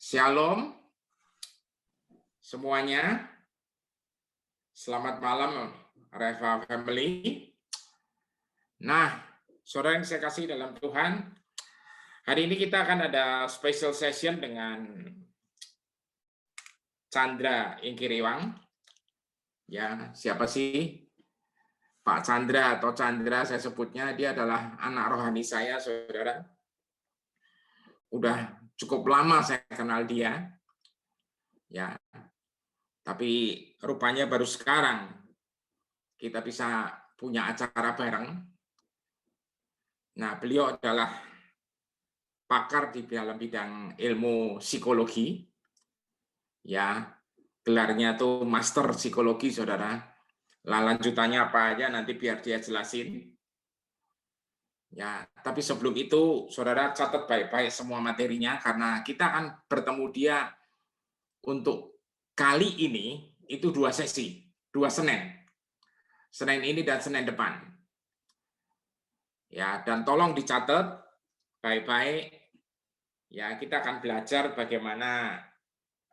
Shalom semuanya. Selamat malam Reva Family. Nah, saudara yang saya kasih dalam Tuhan, hari ini kita akan ada special session dengan Chandra Ingkiriwang. Ya, siapa sih Pak Chandra atau Chandra saya sebutnya? Dia adalah anak rohani saya, saudara. Udah cukup lama saya kenal dia. Ya, tapi rupanya baru sekarang kita bisa punya acara bareng. Nah, beliau adalah pakar di dalam bidang ilmu psikologi. Ya, gelarnya tuh Master Psikologi, saudara. Lah lanjutannya apa aja nanti biar dia jelasin. Ya, tapi sebelum itu, saudara catat baik-baik semua materinya karena kita akan bertemu dia untuk kali ini itu 2 sesi, 2 Senin. Senin ini dan Senin depan. Ya, dan tolong dicatat baik-baik. Ya, kita akan belajar bagaimana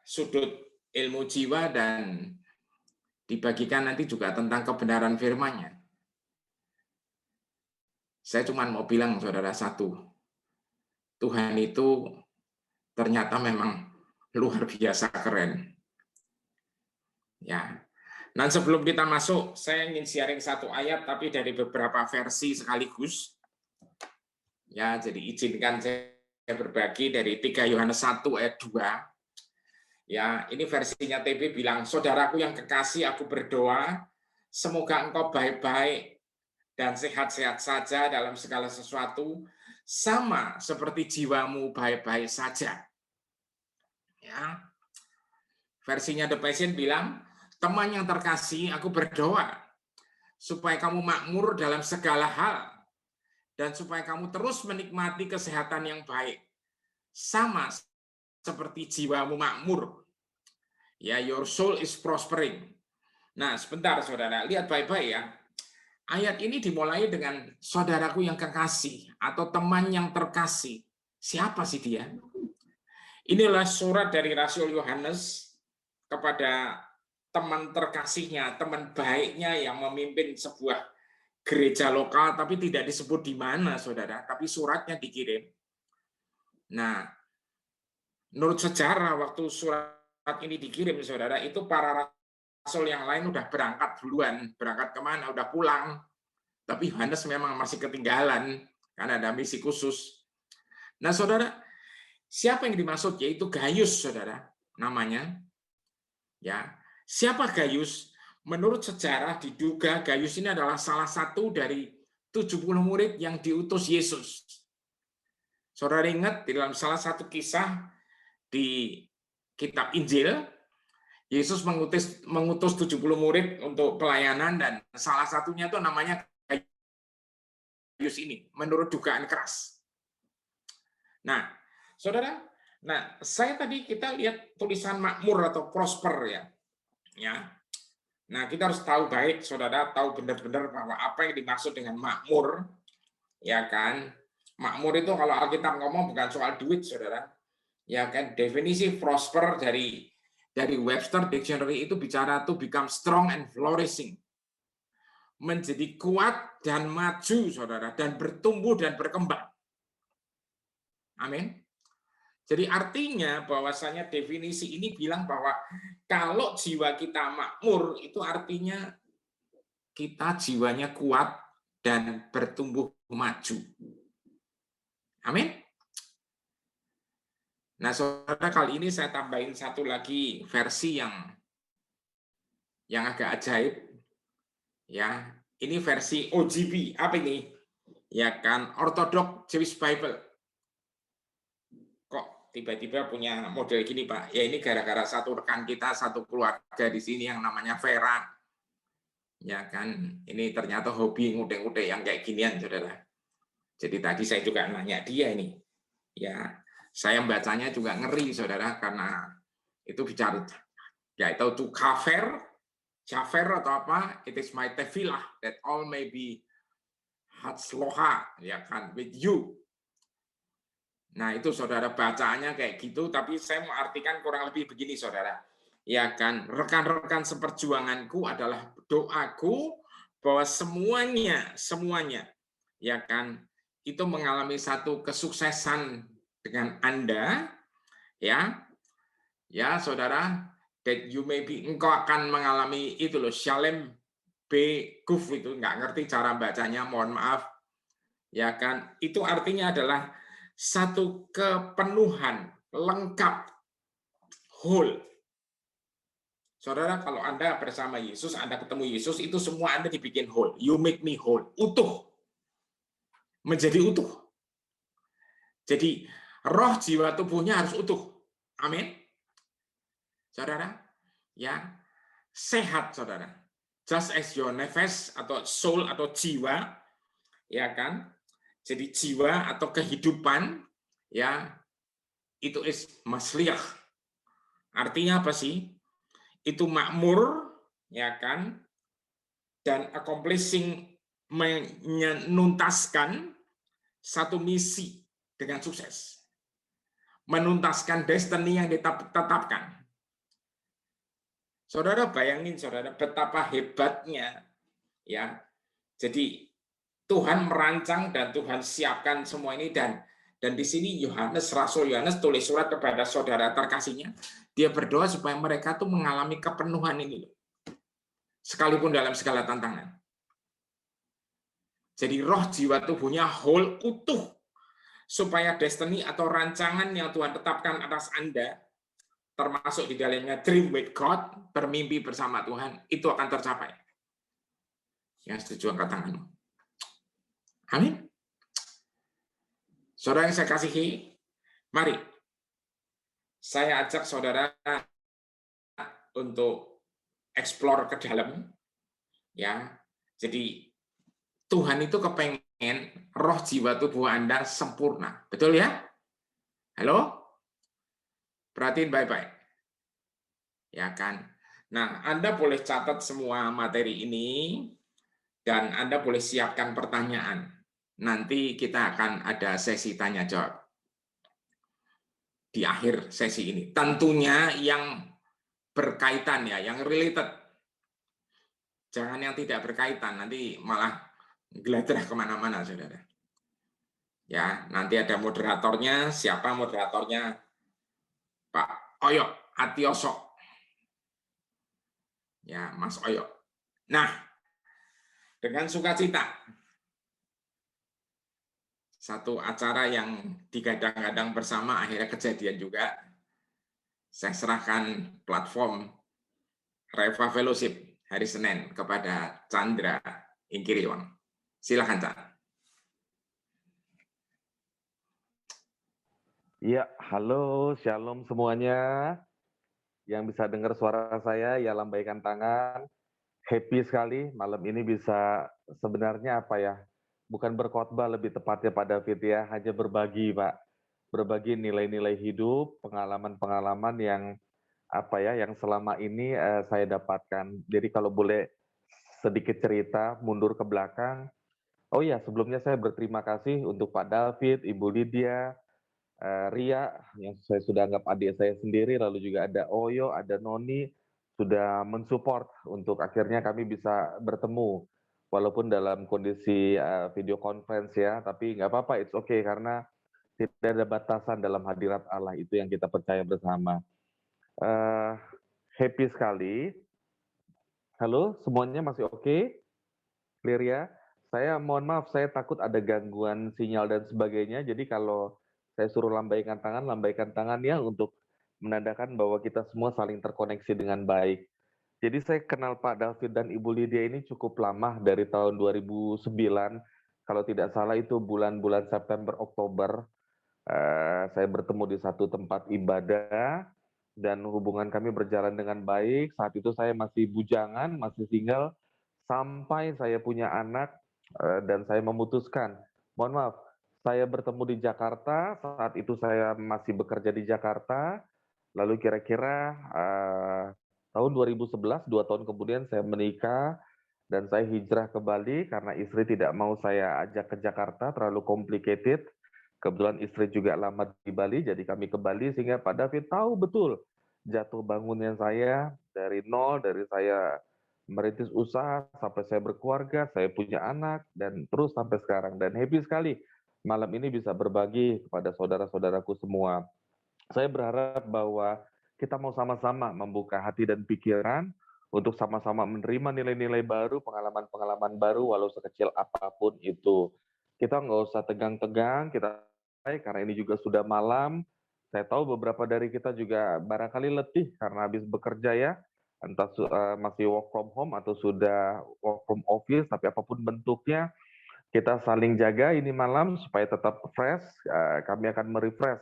sudut ilmu jiwa dan dibagikan nanti juga tentang kebenaran firman-Nya. Saya cuma mau bilang saudara satu, Tuhan itu ternyata memang luar biasa keren. Ya. Dan sebelum kita masuk, saya ingin sharing satu ayat tapi dari beberapa versi sekaligus. Ya, jadi izinkan saya berbagi dari 3 Yohanes 1 ayat 2. Ya, ini versinya TB bilang, saudaraku yang kekasih, aku berdoa, semoga engkau baik-baik dan sehat-sehat saja dalam segala sesuatu, sama seperti jiwamu baik-baik saja. Ya. Versinya The Passion bilang, teman yang terkasih, aku berdoa supaya kamu makmur dalam segala hal dan supaya kamu terus menikmati kesehatan yang baik, sama seperti jiwamu makmur. Ya, your soul is prospering. Nah, sebentar saudara, lihat baik-baik ya. Ayat ini dimulai dengan saudaraku yang kekasih atau teman yang terkasih. Siapa sih dia? Inilah surat dari Rasul Yohanes kepada teman terkasihnya, teman baiknya yang memimpin sebuah gereja lokal, tapi tidak disebut di mana, saudara. Tapi suratnya dikirim. Nah, menurut sejarah, waktu surat ini dikirim, saudara, itu para rasul yang lain udah berangkat duluan. Berangkat kemana? Udah pulang. Tapi Yohanes memang masih ketinggalan, karena ada misi khusus. Nah, saudara, siapa yang dimaksud? Yaitu Gaius, saudara, namanya. Ya, siapa Gaius? Menurut sejarah diduga Gaius ini adalah salah satu dari 70 murid yang diutus Yesus. Saudara ingat di dalam salah satu kisah di kitab Injil, Yesus mengutus 70 murid untuk pelayanan dan salah satunya itu namanya Gaius ini, menurut dugaan keras. Nah, saudara, saya tadi kita lihat tulisan makmur atau prosper ya. Nah, kita harus tahu baik, saudara, tahu benar-benar bahwa apa yang dimaksud dengan makmur, ya kan? Makmur itu kalau Alkitab ngomong bukan soal duit, saudara. Ya kan, definisi prosper dari Webster Dictionary itu bicara to become strong and flourishing. Menjadi kuat dan maju, saudara, dan bertumbuh dan berkembang. Amin. Jadi artinya bahwasanya definisi ini bilang bahwa kalau jiwa kita makmur itu artinya kita jiwanya kuat dan bertumbuh maju. Amin. Nah, saudara, kali ini saya tambahin satu lagi versi yang agak ajaib. Ya, ini versi OGB. Apa ini? Ya kan, Orthodox Jewish Bible. Kok tiba-tiba punya model gini, Pak? Ya ini gara-gara satu rekan kita, satu keluarga di sini yang namanya Vera. Ya kan, ini ternyata hobi ngudek-ngudek yang kayak ginian, saudara. Jadi tadi saya juga nanya dia ini. Ya, saya bacanya juga ngeri, saudara, karena itu bicara, ya itu to kafir, atau apa, it is my tefillah that all may be hatsloha, ya kan, with you. Nah, itu saudara bacaannya kayak gitu, tapi saya mau artikan kurang lebih begini, saudara. Ya kan, rekan-rekan seperjuanganku adalah doaku bahwa semuanya, ya kan, itu mengalami satu kesuksesan dengan Anda, ya, saudara, that you may be, engkau akan mengalami itu loh, shalem be guf, itu nggak ngerti cara bacanya, mohon maaf, ya kan, itu artinya adalah satu kepenuhan lengkap, whole. Saudara, kalau Anda bersama Yesus, Anda ketemu Yesus, itu semua Anda dibikin whole. You make me whole, utuh, menjadi utuh. Jadi roh, jiwa, tubuhnya harus utuh. Amin. Saudara, ya, sehat, saudara. Just as your nefes atau soul atau jiwa, ya kan? Jadi jiwa atau kehidupan, ya, itu is masliyah. Artinya apa sih? Itu makmur, ya kan, dan accomplishing, menuntaskan satu misi dengan sukses, menuntaskan destiny yang ditetapkan. Saudara bayangin, saudara, betapa hebatnya, ya. Jadi Tuhan merancang dan Tuhan siapkan semua ini, dan di sini Rasul Yohanes tulis surat kepada saudara terkasihnya. Dia berdoa supaya mereka tuh mengalami kepenuhan ini loh, sekalipun dalam segala tantangan. Jadi roh, jiwa, tubuhnya whole, utuh, supaya destiny atau rancangan yang Tuhan tetapkan atas Anda, termasuk di dalamnya dream with God, bermimpi bersama Tuhan, itu akan tercapai. Yang setuju angkat tangan. Amin. Saudara yang saya kasihi, mari saya ajak saudara untuk explore ke dalam, ya. Jadi Tuhan itu kepengen roh, jiwa, tubuh Anda sempurna, betul ya? Halo? Perhatiin baik-baik, ya kan? Nah, Anda boleh catat semua materi ini, dan Anda boleh siapkan pertanyaan. Nanti kita akan ada sesi tanya jawab di akhir sesi ini. Tentunya yang berkaitan, ya, yang related. Jangan yang tidak berkaitan, nanti malah geladrah kemana-mana, saudara. Ya, nanti ada moderatornya. Siapa moderatornya? Pak Oyo Atioso. Ya, Mas Oyo. Nah, dengan sukacita, satu acara yang digadang-gadang bersama akhirnya kejadian juga. Saya serahkan platform Reva Fellowship hari Senin kepada Chandra Ingkiriwang. Silakan, Chandra. Ya, halo, shalom semuanya. Yang bisa dengar suara saya, ya lambaikan tangan. Happy sekali malam ini bisa sebenarnya apa ya, bukan berkhotbah lebih tepatnya Pak David ya, hanya berbagi Pak. Berbagi nilai-nilai hidup, pengalaman-pengalaman yang apa ya, yang selama ini saya dapatkan. Jadi kalau boleh sedikit cerita, mundur ke belakang. Oh iya, sebelumnya saya berterima kasih untuk Pak David, Ibu Lydia, Ria, yang saya sudah anggap adik saya sendiri, lalu juga ada Oyo, ada Noni, sudah mensupport untuk akhirnya kami bisa bertemu. Walaupun dalam kondisi video conference ya, tapi nggak apa-apa, it's okay, karena tidak ada batasan dalam hadirat Allah, itu yang kita percaya bersama. Happy sekali. Halo, semuanya masih oke? Clear ya? Saya mohon maaf, saya takut ada gangguan sinyal dan sebagainya, jadi kalau saya suruh lambaikan tangan ya untuk menandakan bahwa kita semua saling terkoneksi dengan baik. Jadi saya kenal Pak David dan Ibu Lydia ini cukup lama, dari tahun 2009, kalau tidak salah itu bulan-bulan September, Oktober, saya bertemu di satu tempat ibadah, dan hubungan kami berjalan dengan baik. Saat itu saya masih bujangan, masih single, sampai saya punya anak, dan saya memutuskan, mohon maaf, saya bertemu di Jakarta, saat itu saya masih bekerja di Jakarta, lalu kira-kira tahun 2011, 2 tahun kemudian saya menikah, dan saya hijrah ke Bali karena istri tidak mau saya ajak ke Jakarta, terlalu complicated, Kebetulan istri juga lama di Bali, jadi kami ke Bali sehingga Pak David tahu betul jatuh bangunnya saya dari nol, dari saya merintis usaha sampai saya berkeluarga, saya punya anak, dan terus sampai sekarang. Dan happy sekali malam ini bisa berbagi kepada saudara-saudaraku semua. Saya berharap bahwa kita mau sama-sama membuka hati dan pikiran untuk sama-sama menerima nilai-nilai baru, pengalaman-pengalaman baru, walau sekecil apapun itu. Kita nggak usah tegang-tegang, kita karena ini juga sudah malam. Saya tahu beberapa dari kita juga barangkali letih karena habis bekerja ya, entah masih work from home atau sudah work from office, tapi apapun bentuknya, kita saling jaga ini malam supaya tetap fresh. Kami akan merefresh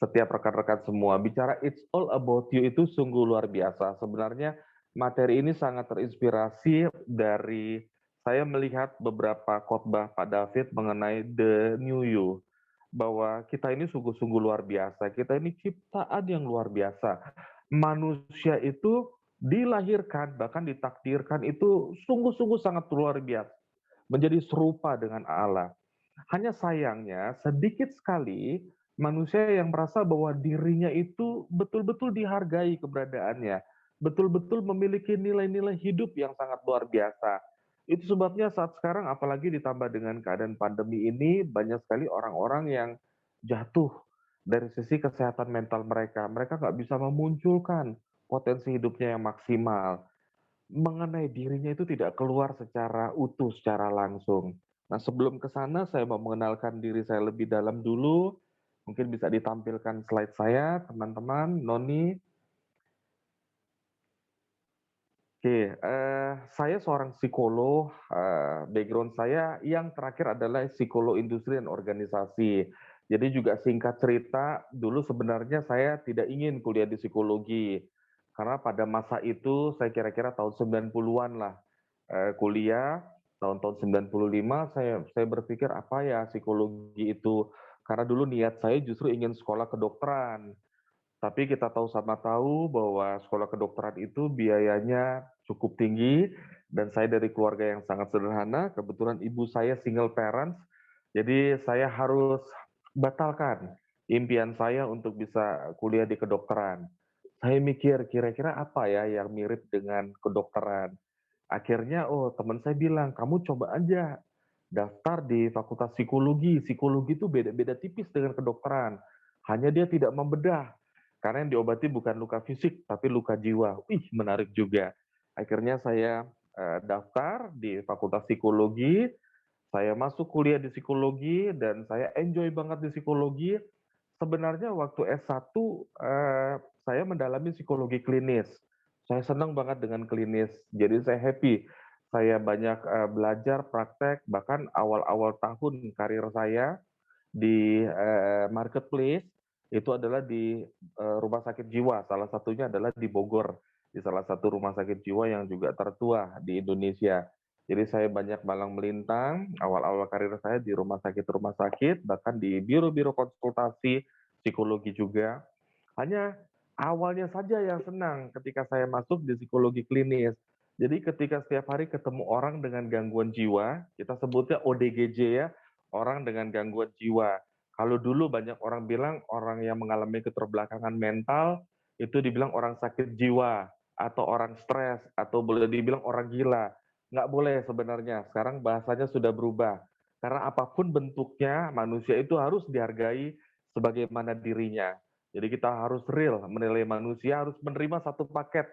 setiap rekan-rekan semua. Bicara It's All About You itu sungguh luar biasa. Sebenarnya materi ini sangat terinspirasi dari saya melihat beberapa khotbah Pak David mengenai The New You. Bahwa kita ini sungguh-sungguh luar biasa. Kita ini ciptaan yang luar biasa. Manusia itu dilahirkan, bahkan ditakdirkan itu sungguh-sungguh sangat luar biasa menjadi serupa dengan Allah. Hanya sayangnya sedikit sekali manusia yang merasa bahwa dirinya itu betul-betul dihargai keberadaannya, betul-betul memiliki nilai-nilai hidup yang sangat luar biasa. Itu sebabnya saat sekarang apalagi ditambah dengan keadaan pandemi ini banyak sekali orang-orang yang jatuh dari sisi kesehatan mental mereka. Mereka nggak bisa memunculkan potensi hidupnya yang maksimal mengenai dirinya itu tidak keluar secara utuh, secara langsung. Nah, sebelum ke sana saya mau mengenalkan diri saya lebih dalam dulu. Mungkin bisa ditampilkan slide saya, teman-teman, Noni. Oke, saya seorang psikolog, background saya yang terakhir adalah psikolog industri dan organisasi. Jadi juga singkat cerita, dulu sebenarnya saya tidak ingin kuliah di psikologi. Karena pada masa itu saya kira-kira tahun 90-an lah kuliah, tahun-tahun 95 saya berpikir apa ya psikologi itu. Karena dulu niat saya justru ingin sekolah kedokteran. Tapi kita tahu sama tahu bahwa sekolah kedokteran itu biayanya cukup tinggi dan saya dari keluarga yang sangat sederhana, kebetulan ibu saya single parents, jadi saya harus batalkan impian saya untuk bisa kuliah di kedokteran. Saya mikir kira-kira apa ya yang mirip dengan kedokteran. Akhirnya, oh teman saya bilang, kamu coba aja daftar di Fakultas Psikologi. Psikologi itu beda-beda tipis dengan kedokteran. Hanya dia tidak membedah. Karena yang diobati bukan luka fisik, tapi luka jiwa. Wih, menarik juga. Akhirnya saya daftar di Fakultas Psikologi. Saya masuk kuliah di psikologi dan saya enjoy banget di psikologi. Sebenarnya waktu S1 saya mendalami psikologi klinis. Saya senang banget dengan klinis. Jadi saya happy. Saya banyak belajar praktek, bahkan awal-awal tahun karir saya di marketplace itu adalah di rumah sakit jiwa. Salah satunya adalah di Bogor, di salah satu rumah sakit jiwa yang juga tertua di Indonesia. Jadi saya banyak malang melintang awal-awal karir saya di rumah sakit, bahkan di biro-biro konsultasi psikologi juga. Hanya awalnya saja yang senang ketika saya masuk di psikologi klinis. Jadi ketika setiap hari ketemu orang dengan gangguan jiwa, kita sebutnya ODGJ ya, orang dengan gangguan jiwa. Kalau dulu banyak orang bilang orang yang mengalami keterbelakangan mental itu dibilang orang sakit jiwa atau orang stres atau boleh dibilang orang gila. Nggak boleh sebenarnya. Sekarang bahasanya sudah berubah. Karena apapun bentuknya, manusia itu harus dihargai sebagaimana dirinya. Jadi kita harus real menilai manusia, harus menerima satu paket.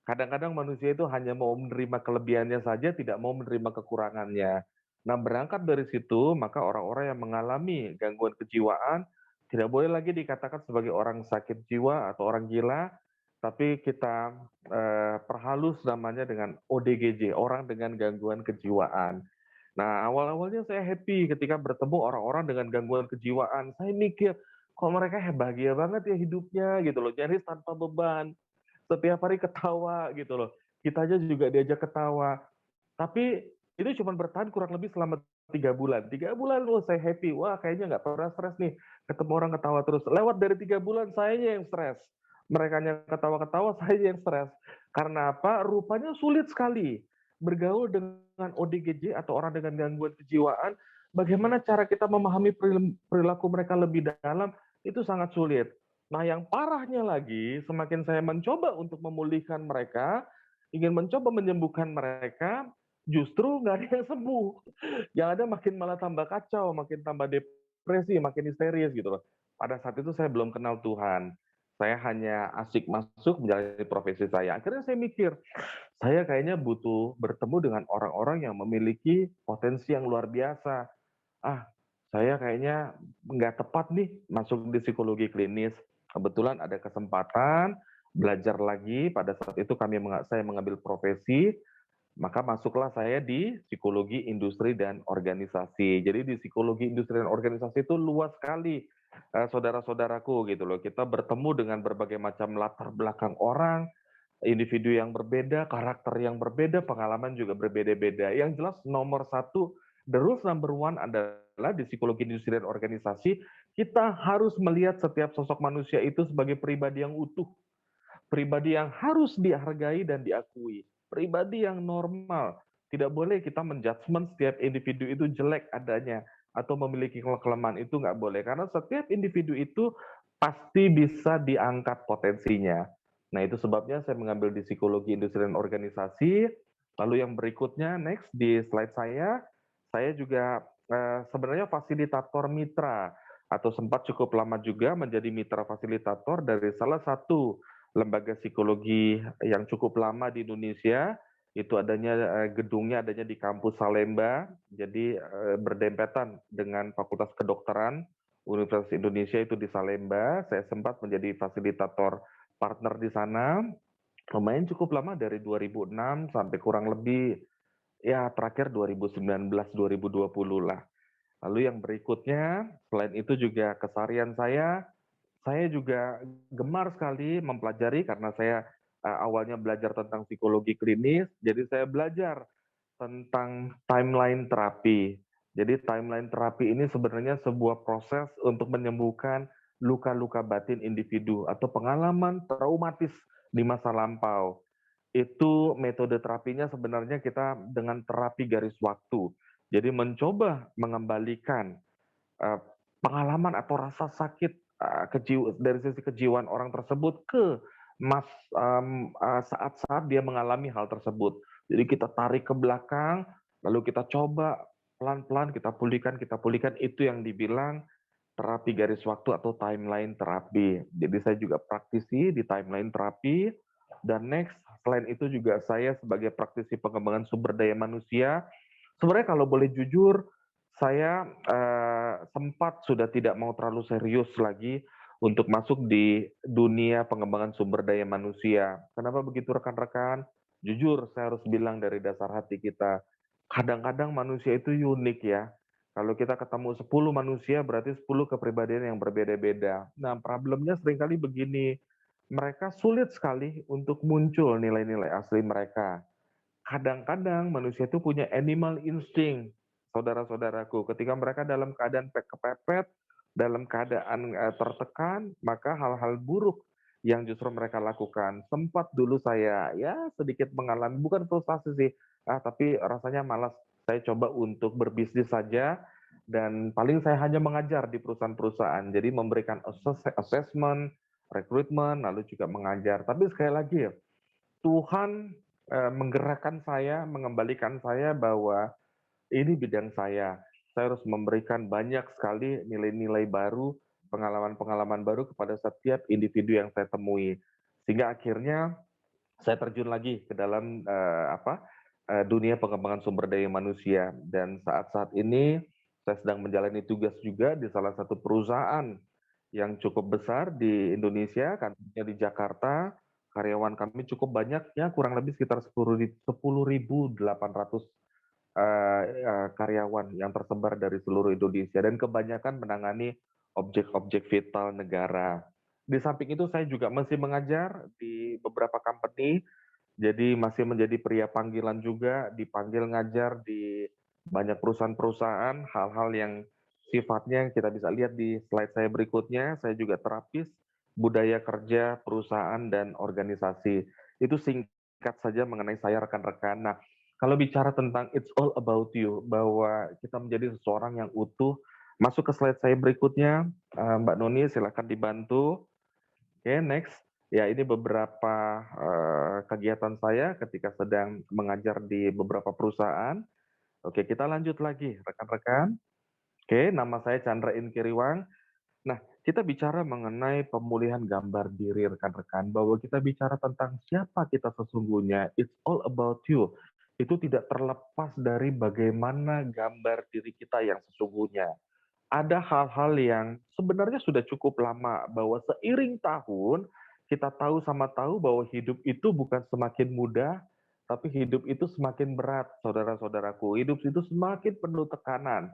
Kadang-kadang manusia itu hanya mau menerima kelebihannya saja, tidak mau menerima kekurangannya. Nah, berangkat dari situ, maka orang-orang yang mengalami gangguan kejiwaan tidak boleh lagi dikatakan sebagai orang sakit jiwa atau orang gila, tapi kita perhalus namanya dengan ODGJ, orang dengan gangguan kejiwaan. Nah, awal-awalnya saya happy ketika bertemu orang-orang dengan gangguan kejiwaan. Saya mikir, kok mereka bahagia banget ya hidupnya gitu loh, nyaris tanpa beban. Setiap hari ketawa gitu loh. Kita aja juga diajak ketawa. Tapi itu cuma bertahan kurang lebih selama 3 bulan. 3 bulan loh saya happy. Wah kayaknya nggak pernah stres nih. Ketemu orang ketawa terus. Lewat dari 3 bulan saya yang stres. Mereka yang ketawa-ketawa, saya yang stres. Karena apa? Rupanya sulit sekali bergaul dengan ODGJ atau orang dengan gangguan kejiwaan. bagaimana cara kita memahami perilaku mereka lebih dalam, itu sangat sulit. Nah, yang parahnya lagi, semakin saya mencoba untuk memulihkan mereka, ingin mencoba menyembuhkan mereka, justru nggak ada yang sembuh. Yang ada makin malah tambah kacau, makin tambah depresi, makin histeris gitu loh. Pada saat itu saya belum kenal Tuhan. Saya hanya asik masuk menjalani profesi saya. Akhirnya saya mikir, saya kayaknya butuh bertemu dengan orang-orang yang memiliki potensi yang luar biasa. Ah, saya kayaknya nggak tepat nih masuk di psikologi klinis. Kebetulan ada kesempatan belajar lagi. Pada saat itu saya mengambil profesi, maka masuklah saya di psikologi industri dan organisasi. Jadi di psikologi industri dan organisasi itu luas sekali, saudara-saudaraku gitu loh. Kita bertemu dengan berbagai macam latar belakang orang, individu yang berbeda, karakter yang berbeda, pengalaman juga berbeda-beda. Yang jelas nomor satu, the rules number one adalah di psikologi industri dan organisasi, kita harus melihat setiap sosok manusia itu sebagai pribadi yang utuh, pribadi yang harus dihargai dan diakui, pribadi yang normal. Tidak boleh kita menjudgment setiap individu itu jelek adanya atau memiliki kelemahan, itu nggak boleh. Karena setiap individu itu pasti bisa diangkat potensinya. Nah, itu sebabnya saya mengambil di psikologi industri dan organisasi. Lalu yang berikutnya, next di slide saya juga sebenarnya fasilitator mitra atau sempat cukup lama juga menjadi mitra fasilitator dari salah satu lembaga psikologi yang cukup lama di Indonesia. Itu gedungnya adanya di kampus Salemba, jadi berdempetan dengan Fakultas Kedokteran Universitas Indonesia itu di Salemba. Saya sempat menjadi fasilitator partner di sana, lumayan cukup lama dari 2006 sampai kurang lebih ya terakhir 2019-2020 lah. Lalu yang berikutnya, selain itu juga keseharian saya juga gemar sekali mempelajari karena saya awalnya belajar tentang psikologi klinis, jadi saya belajar tentang timeline terapi. Jadi timeline terapi ini sebenarnya sebuah proses untuk menyembuhkan luka-luka batin individu atau pengalaman traumatis di masa lampau. Itu metode terapinya sebenarnya kita dengan terapi garis waktu. Jadi mencoba mengembalikan uh, pengalaman atau rasa sakit dari sisi kejiwaan orang tersebut ke saat-saat dia mengalami hal tersebut. Jadi kita tarik ke belakang, lalu kita coba pelan-pelan kita pulihkan, itu yang dibilang terapi garis waktu atau timeline terapi. Jadi saya juga praktisi di timeline terapi, dan next, selain itu juga saya sebagai praktisi pengembangan sumber daya manusia, sebenarnya kalau boleh jujur, saya sempat sudah tidak mau terlalu serius lagi untuk masuk di dunia pengembangan sumber daya manusia. Kenapa begitu rekan-rekan? Jujur, saya harus bilang dari dasar hati kita, kadang-kadang manusia itu unik ya. Kalau kita ketemu 10 manusia, berarti 10 kepribadian yang berbeda-beda. Nah, problemnya seringkali begini, mereka sulit sekali untuk muncul nilai-nilai asli mereka. Kadang-kadang manusia itu punya animal instinct, saudara-saudaraku. Ketika mereka dalam keadaan kepepet, dalam keadaan tertekan, maka hal-hal buruk yang justru mereka lakukan. Sempat dulu saya ya sedikit mengalami, bukan frustasi sih, tapi rasanya malas. Saya coba untuk berbisnis saja, dan paling saya hanya mengajar di perusahaan-perusahaan. Jadi memberikan assessment, rekrutmen, lalu juga mengajar. Tapi sekali lagi ya, Tuhan menggerakkan saya, mengembalikan saya bahwa ini bidang saya. Saya harus memberikan banyak sekali nilai-nilai baru, pengalaman-pengalaman baru kepada setiap individu yang saya temui. Sehingga akhirnya saya terjun lagi ke dalam dunia pengembangan sumber daya manusia. Dan saat-saat ini saya sedang menjalani tugas juga di salah satu perusahaan yang cukup besar di Indonesia, kantornya di Jakarta. Karyawan kami cukup banyak, ya kurang lebih sekitar 10.800 karyawan yang tersebar dari seluruh Indonesia, dan kebanyakan menangani objek-objek vital negara. Di samping itu saya juga masih mengajar di beberapa company, jadi masih menjadi pria panggilan juga, dipanggil ngajar di banyak perusahaan-perusahaan, hal-hal yang sifatnya kita bisa lihat di slide saya berikutnya. Saya juga terapis budaya kerja perusahaan dan organisasi. Itu singkat saja mengenai saya, rekan-rekan. Nah, Kalau bicara tentang it's all about you, bahwa kita menjadi seseorang yang utuh, masuk ke slide saya berikutnya, Mbak Noni silakan dibantu. Oke, next. Ya, ini beberapa kegiatan saya ketika sedang mengajar di beberapa perusahaan. Oke, kita lanjut lagi, rekan-rekan. Oke, nama saya Chandra Inkiriwang. Nah, kita bicara mengenai pemulihan gambar diri rekan-rekan, bahwa kita bicara tentang siapa kita sesungguhnya, it's all about you. Itu tidak terlepas dari bagaimana gambar diri kita yang sesungguhnya. Ada hal-hal yang sebenarnya sudah cukup lama, bahwa seiring tahun, kita tahu sama tahu bahwa hidup itu bukan semakin mudah, tapi hidup itu semakin berat, saudara-saudaraku. Hidup itu semakin penuh tekanan.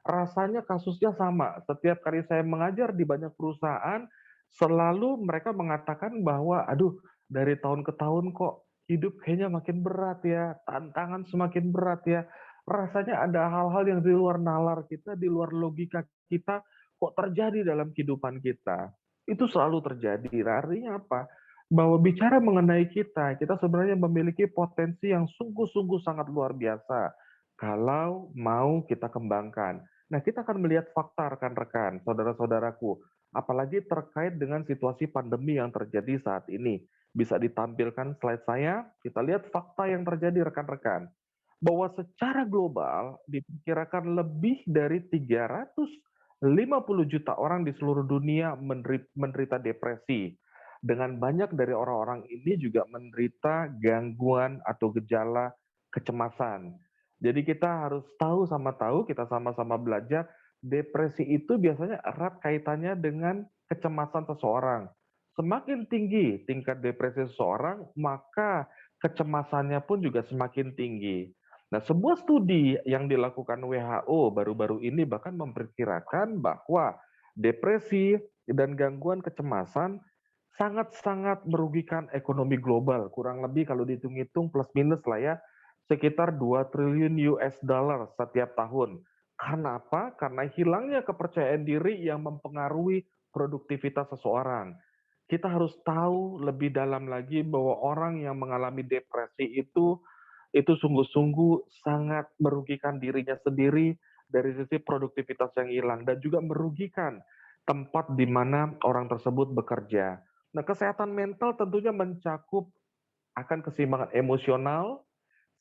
Rasanya kasusnya sama. Setiap kali saya mengajar di banyak perusahaan, selalu mereka mengatakan bahwa, aduh, dari tahun ke tahun kok hidup kayaknya makin berat ya, tantangan semakin berat ya. Rasanya ada hal-hal yang di luar nalar kita, di luar logika kita, kok terjadi dalam kehidupan kita. Itu selalu terjadi. Nah, artinya apa? Bahwa bicara mengenai kita sebenarnya memiliki potensi yang sungguh-sungguh sangat luar biasa kalau mau kita kembangkan. Nah, kita akan melihat fakta rekan-rekan, saudara-saudaraku, apalagi terkait dengan situasi pandemi yang terjadi saat ini. Bisa ditampilkan slide saya, kita lihat fakta yang terjadi rekan-rekan. Bahwa secara global diperkirakan lebih dari 350 juta orang di seluruh dunia menderita depresi. Dengan banyak dari orang-orang ini juga menderita gangguan atau gejala kecemasan. Jadi kita harus tahu sama tahu, kita sama-sama belajar, depresi itu biasanya erat kaitannya dengan kecemasan seseorang. Semakin tinggi tingkat depresi seseorang, maka kecemasannya pun juga semakin tinggi. Nah, sebuah studi yang dilakukan WHO baru-baru ini bahkan memperkirakan bahwa depresi dan gangguan kecemasan sangat-sangat merugikan ekonomi global. Kurang lebih kalau dihitung-hitung plus minus lah ya, sekitar 2 triliun US dollar setiap tahun. Karena apa? Karena hilangnya kepercayaan diri yang mempengaruhi produktivitas seseorang. Kita harus tahu lebih dalam lagi bahwa orang yang mengalami depresi itu sungguh-sungguh sangat merugikan dirinya sendiri dari sisi produktivitas yang hilang dan juga merugikan tempat di mana orang tersebut bekerja. Nah, kesehatan mental tentunya mencakup akan keseimbangan emosional,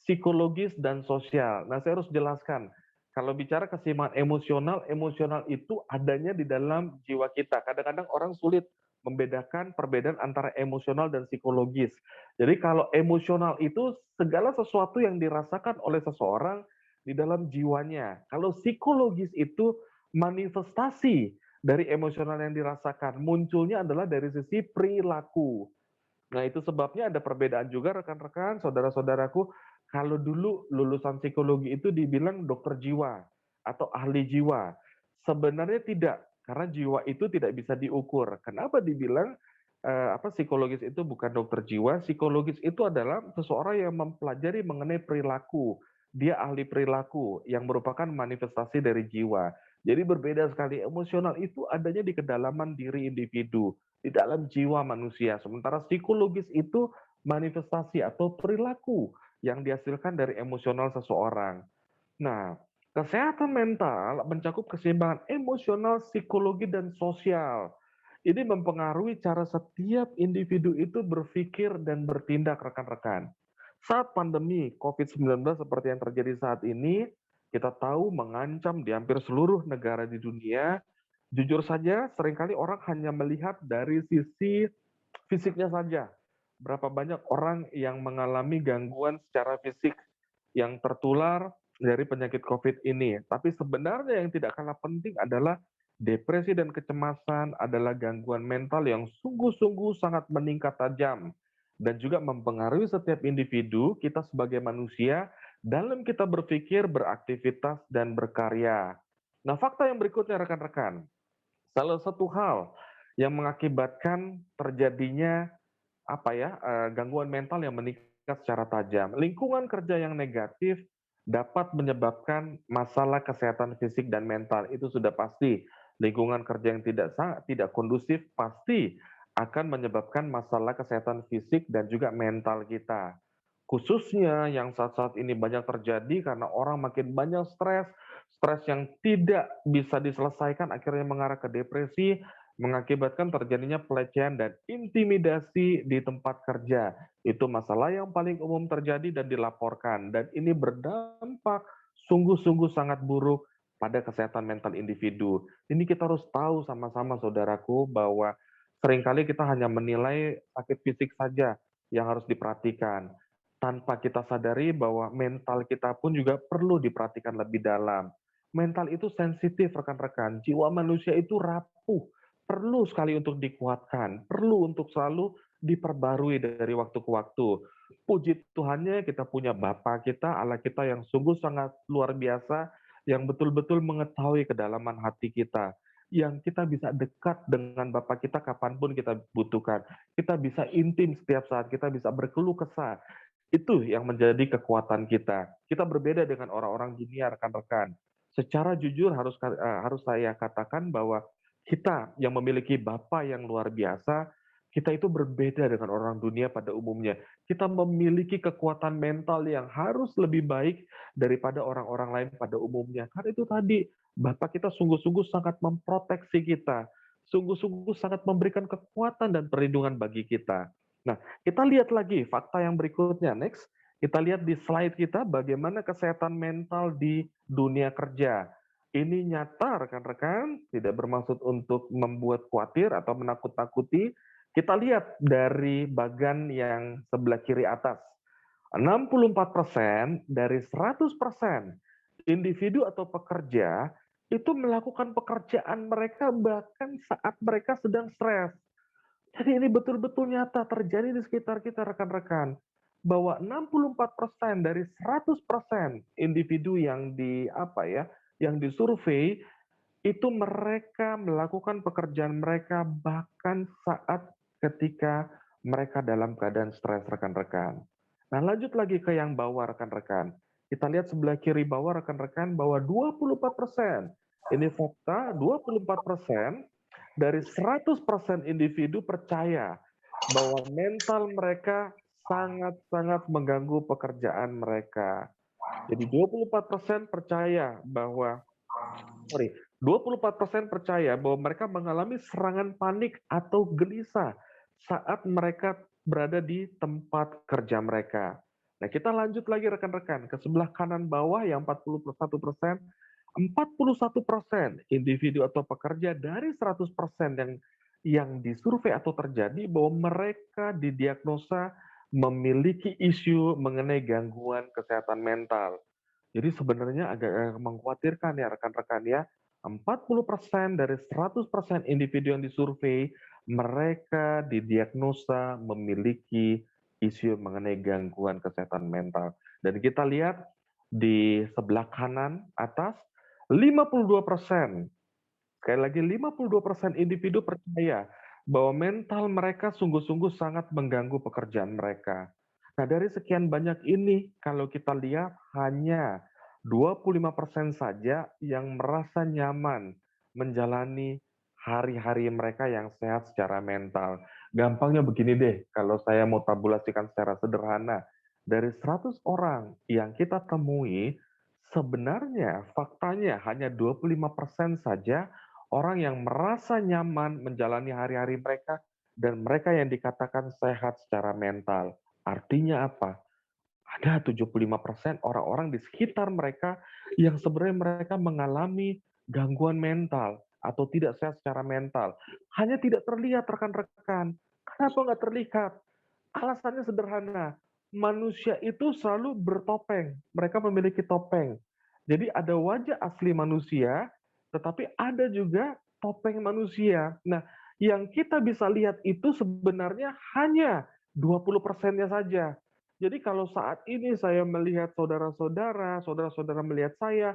psikologis, dan sosial. Nah, saya harus jelaskan, kalau bicara keseimbangan emosional, emosional itu adanya di dalam jiwa kita. Kadang-kadang orang sulit membedakan perbedaan antara emosional dan psikologis. Jadi kalau emosional itu segala sesuatu yang dirasakan oleh seseorang di dalam jiwanya. Kalau psikologis itu manifestasi dari emosional yang dirasakan. Munculnya adalah dari sisi perilaku. Nah, itu sebabnya ada perbedaan juga rekan-rekan, saudara-saudaraku. Kalau dulu lulusan psikologi itu dibilang dokter jiwa atau ahli jiwa. Sebenarnya tidak, karena jiwa itu tidak bisa diukur. Kenapa dibilang psikologis itu bukan dokter jiwa? Psikologis itu adalah seseorang yang mempelajari mengenai perilaku. Dia ahli perilaku yang merupakan manifestasi dari jiwa. Jadi berbeda sekali. Emosional itu adanya di kedalaman diri individu, di dalam jiwa manusia. Sementara psikologis itu manifestasi atau perilaku yang dihasilkan dari emosional seseorang. Nah, kesehatan mental mencakup keseimbangan emosional, psikologi, dan sosial. Ini mempengaruhi cara setiap individu itu berpikir dan bertindak rekan-rekan. Saat pandemi COVID-19 seperti yang terjadi saat ini, kita tahu mengancam di hampir seluruh negara di dunia. Jujur saja, seringkali orang hanya melihat dari sisi fisiknya saja. Berapa banyak orang yang mengalami gangguan secara fisik yang tertular dari penyakit COVID ini. Tapi sebenarnya yang tidak kalah penting adalah depresi dan kecemasan adalah gangguan mental yang sungguh-sungguh sangat meningkat tajam dan juga mempengaruhi setiap individu kita sebagai manusia dalam kita berpikir, beraktivitas, dan berkarya. Nah, fakta yang berikutnya rekan-rekan, salah satu hal yang mengakibatkan terjadinya gangguan mental yang meningkat secara tajam. Lingkungan kerja yang negatif dapat menyebabkan masalah kesehatan fisik dan mental. Itu sudah pasti. Lingkungan kerja yang tidak kondusif pasti akan menyebabkan masalah kesehatan fisik dan juga mental kita. khususnya yang saat-saat ini banyak terjadi karena orang makin banyak stres, stres yang tidak bisa diselesaikan akhirnya mengarah ke depresi, mengakibatkan terjadinya pelecehan dan intimidasi di tempat kerja. Itu masalah yang paling umum terjadi dan dilaporkan, dan ini berdampak sungguh-sungguh sangat buruk pada kesehatan mental individu. Ini kita harus tahu sama-sama saudaraku bahwa seringkali kita hanya menilai sakit fisik saja yang harus diperhatikan, tanpa kita sadari bahwa mental kita pun juga perlu diperhatikan lebih dalam. Mental itu sensitif rekan-rekan, jiwa manusia itu rapuh, perlu sekali untuk dikuatkan, perlu untuk selalu diperbarui dari waktu ke waktu. Puji Tuhannya kita punya Bapa kita, Allah kita yang sungguh sangat luar biasa, yang betul-betul mengetahui kedalaman hati kita, yang kita bisa dekat dengan Bapa kita kapanpun kita butuhkan. Kita bisa intim setiap saat, kita bisa berkeluh kesah. Itu yang menjadi kekuatan kita. Kita berbeda dengan orang-orang dunia, rekan-rekan. Secara jujur harus saya katakan bahwa kita yang memiliki Bapa yang luar biasa, kita itu berbeda dengan orang dunia pada umumnya. Kita memiliki kekuatan mental yang harus lebih baik daripada orang-orang lain pada umumnya. Karena itu tadi, Bapak kita sungguh-sungguh sangat memproteksi kita, sungguh-sungguh sangat memberikan kekuatan dan perlindungan bagi kita. Nah, kita lihat lagi fakta yang berikutnya, next. Kita lihat di slide kita bagaimana kesehatan mental di dunia kerja. Ini nyata rekan-rekan, tidak bermaksud untuk membuat khawatir atau menakut-nakuti. Kita lihat dari bagan yang sebelah kiri atas. 64% dari 100% individu atau pekerja itu melakukan pekerjaan mereka bahkan saat mereka sedang stres. Jadi ini betul-betul nyata terjadi di sekitar kita rekan-rekan. Bahwa 64% dari 100% individu yang yang disurvei itu mereka melakukan pekerjaan mereka bahkan saat ketika mereka dalam keadaan stres rekan-rekan. Nah, lanjut lagi ke yang bawah rekan-rekan. Kita lihat sebelah kiri bawah rekan-rekan bahwa 24%. Ini fakta, 24% dari 100% individu percaya bahwa mental mereka sangat-sangat mengganggu pekerjaan mereka. Jadi 24% percaya bahwa 24% percaya bahwa mereka mengalami serangan panik atau gelisah saat mereka berada di tempat kerja mereka. Nah, kita lanjut lagi rekan-rekan ke sebelah kanan bawah yang 41%. 41% individu atau pekerja dari 100% yang disurvei atau terjadi bahwa mereka didiagnosa memiliki isu mengenai gangguan kesehatan mental. Jadi sebenarnya agak mengkhawatirkan ya rekan-rekan ya. 40% dari 100% individu yang disurvei, mereka didiagnosa memiliki isu mengenai gangguan kesehatan mental. Dan kita lihat di sebelah kanan atas, 52%, sekali lagi 52% individu percaya bahwa mental mereka sungguh-sungguh sangat mengganggu pekerjaan mereka. Nah, dari sekian banyak ini, kalau kita lihat hanya 25% saja yang merasa nyaman menjalani hari-hari mereka yang sehat secara mental. Gampangnya begini deh, kalau saya mau tabulasikan secara sederhana, dari 100 orang yang kita temui, sebenarnya faktanya hanya 25% saja orang yang merasa nyaman menjalani hari-hari mereka dan mereka yang dikatakan sehat secara mental. Artinya apa? Ada 75% orang-orang di sekitar mereka yang sebenarnya mereka mengalami gangguan mental atau tidak sehat secara mental. Hanya tidak terlihat rekan-rekan. Kenapa nggak terlihat? Alasannya sederhana. Manusia itu selalu bertopeng. Mereka memiliki topeng. Jadi ada wajah asli manusia, tetapi ada juga topeng manusia. Nah, yang kita bisa lihat itu sebenarnya hanya 20%-nya saja. Jadi kalau saat ini saya melihat saudara-saudara, saudara-saudara melihat saya,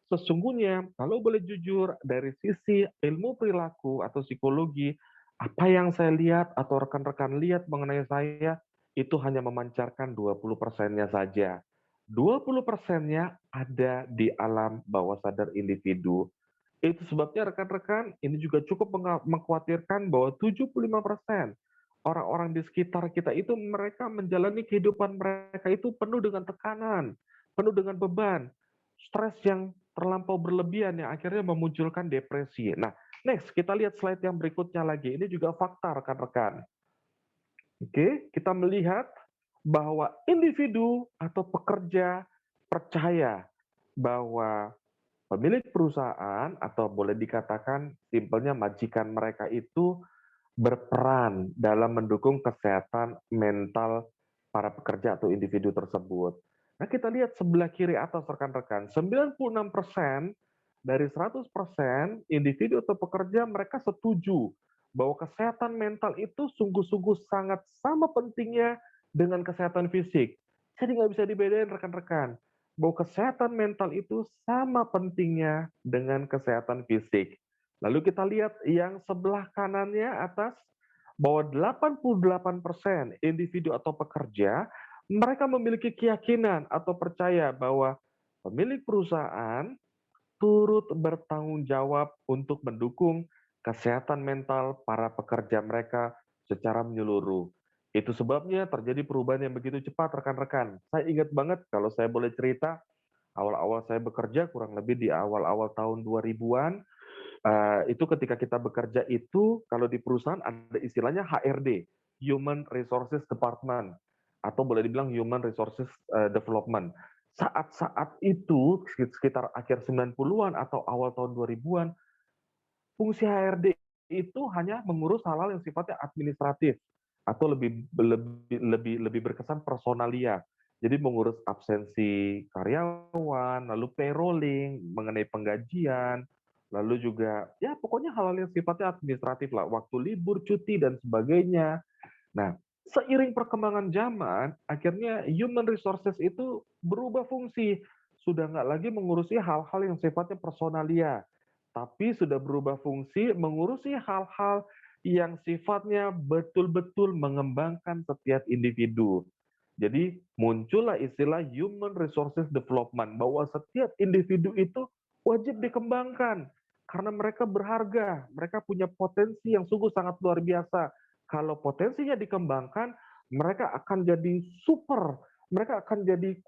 sesungguhnya kalau boleh jujur dari sisi ilmu perilaku atau psikologi, apa yang saya lihat atau rekan-rekan lihat mengenai saya itu hanya memancarkan 20%-nya saja. 20%-nya ada di alam bawah sadar individu. Itu sebabnya rekan-rekan ini juga cukup mengkhawatirkan bahwa 75% orang-orang di sekitar kita itu mereka menjalani kehidupan mereka itu penuh dengan tekanan, penuh dengan beban, stres yang terlampau berlebihan yang akhirnya memunculkan depresi. Nah, next kita lihat slide yang berikutnya lagi. Ini juga fakta rekan-rekan. Oke, kita melihat bahwa individu atau pekerja percaya bahwa pemilik perusahaan atau boleh dikatakan simpelnya majikan mereka itu berperan dalam mendukung kesehatan mental para pekerja atau individu tersebut. Nah, kita lihat sebelah kiri atas rekan-rekan, 96% dari 100% individu atau pekerja mereka setuju bahwa kesehatan mental itu sungguh-sungguh sangat sama pentingnya dengan kesehatan fisik. Jadi nggak bisa dibedain rekan-rekan, bahwa kesehatan mental itu sama pentingnya dengan kesehatan fisik. Lalu kita lihat yang sebelah kanannya atas, bahwa 88% individu atau pekerja, mereka memiliki keyakinan atau percaya bahwa pemilik perusahaan turut bertanggung jawab untuk mendukung kesehatan mental para pekerja mereka secara menyeluruh. Itu sebabnya terjadi perubahan yang begitu cepat, rekan-rekan. Saya ingat banget kalau saya boleh cerita, awal-awal saya bekerja kurang lebih di awal-awal tahun 2000-an, itu ketika kita bekerja itu kalau di perusahaan ada istilahnya HRD, Human Resources Department, atau boleh dibilang Human Resources Development. Saat-saat itu sekitar akhir 90-an atau awal tahun 2000-an, fungsi HRD itu hanya mengurus hal-hal yang sifatnya administratif atau lebih berkesan personalia. Jadi mengurus absensi karyawan, lalu payrolling, mengenai penggajian, lalu juga ya pokoknya hal-hal yang sifatnya administratif lah, waktu libur, cuti dan sebagainya. Nah, seiring perkembangan zaman, akhirnya human resources itu berubah fungsi. Sudah nggak lagi mengurusi hal-hal yang sifatnya personalia, tapi sudah berubah fungsi mengurusi hal-hal yang sifatnya betul-betul mengembangkan setiap individu. Jadi muncullah istilah human resources development, bahwa setiap individu itu wajib dikembangkan karena mereka berharga, mereka punya potensi yang sungguh sangat luar biasa. Kalau potensinya dikembangkan, mereka akan jadi super, mereka akan jadi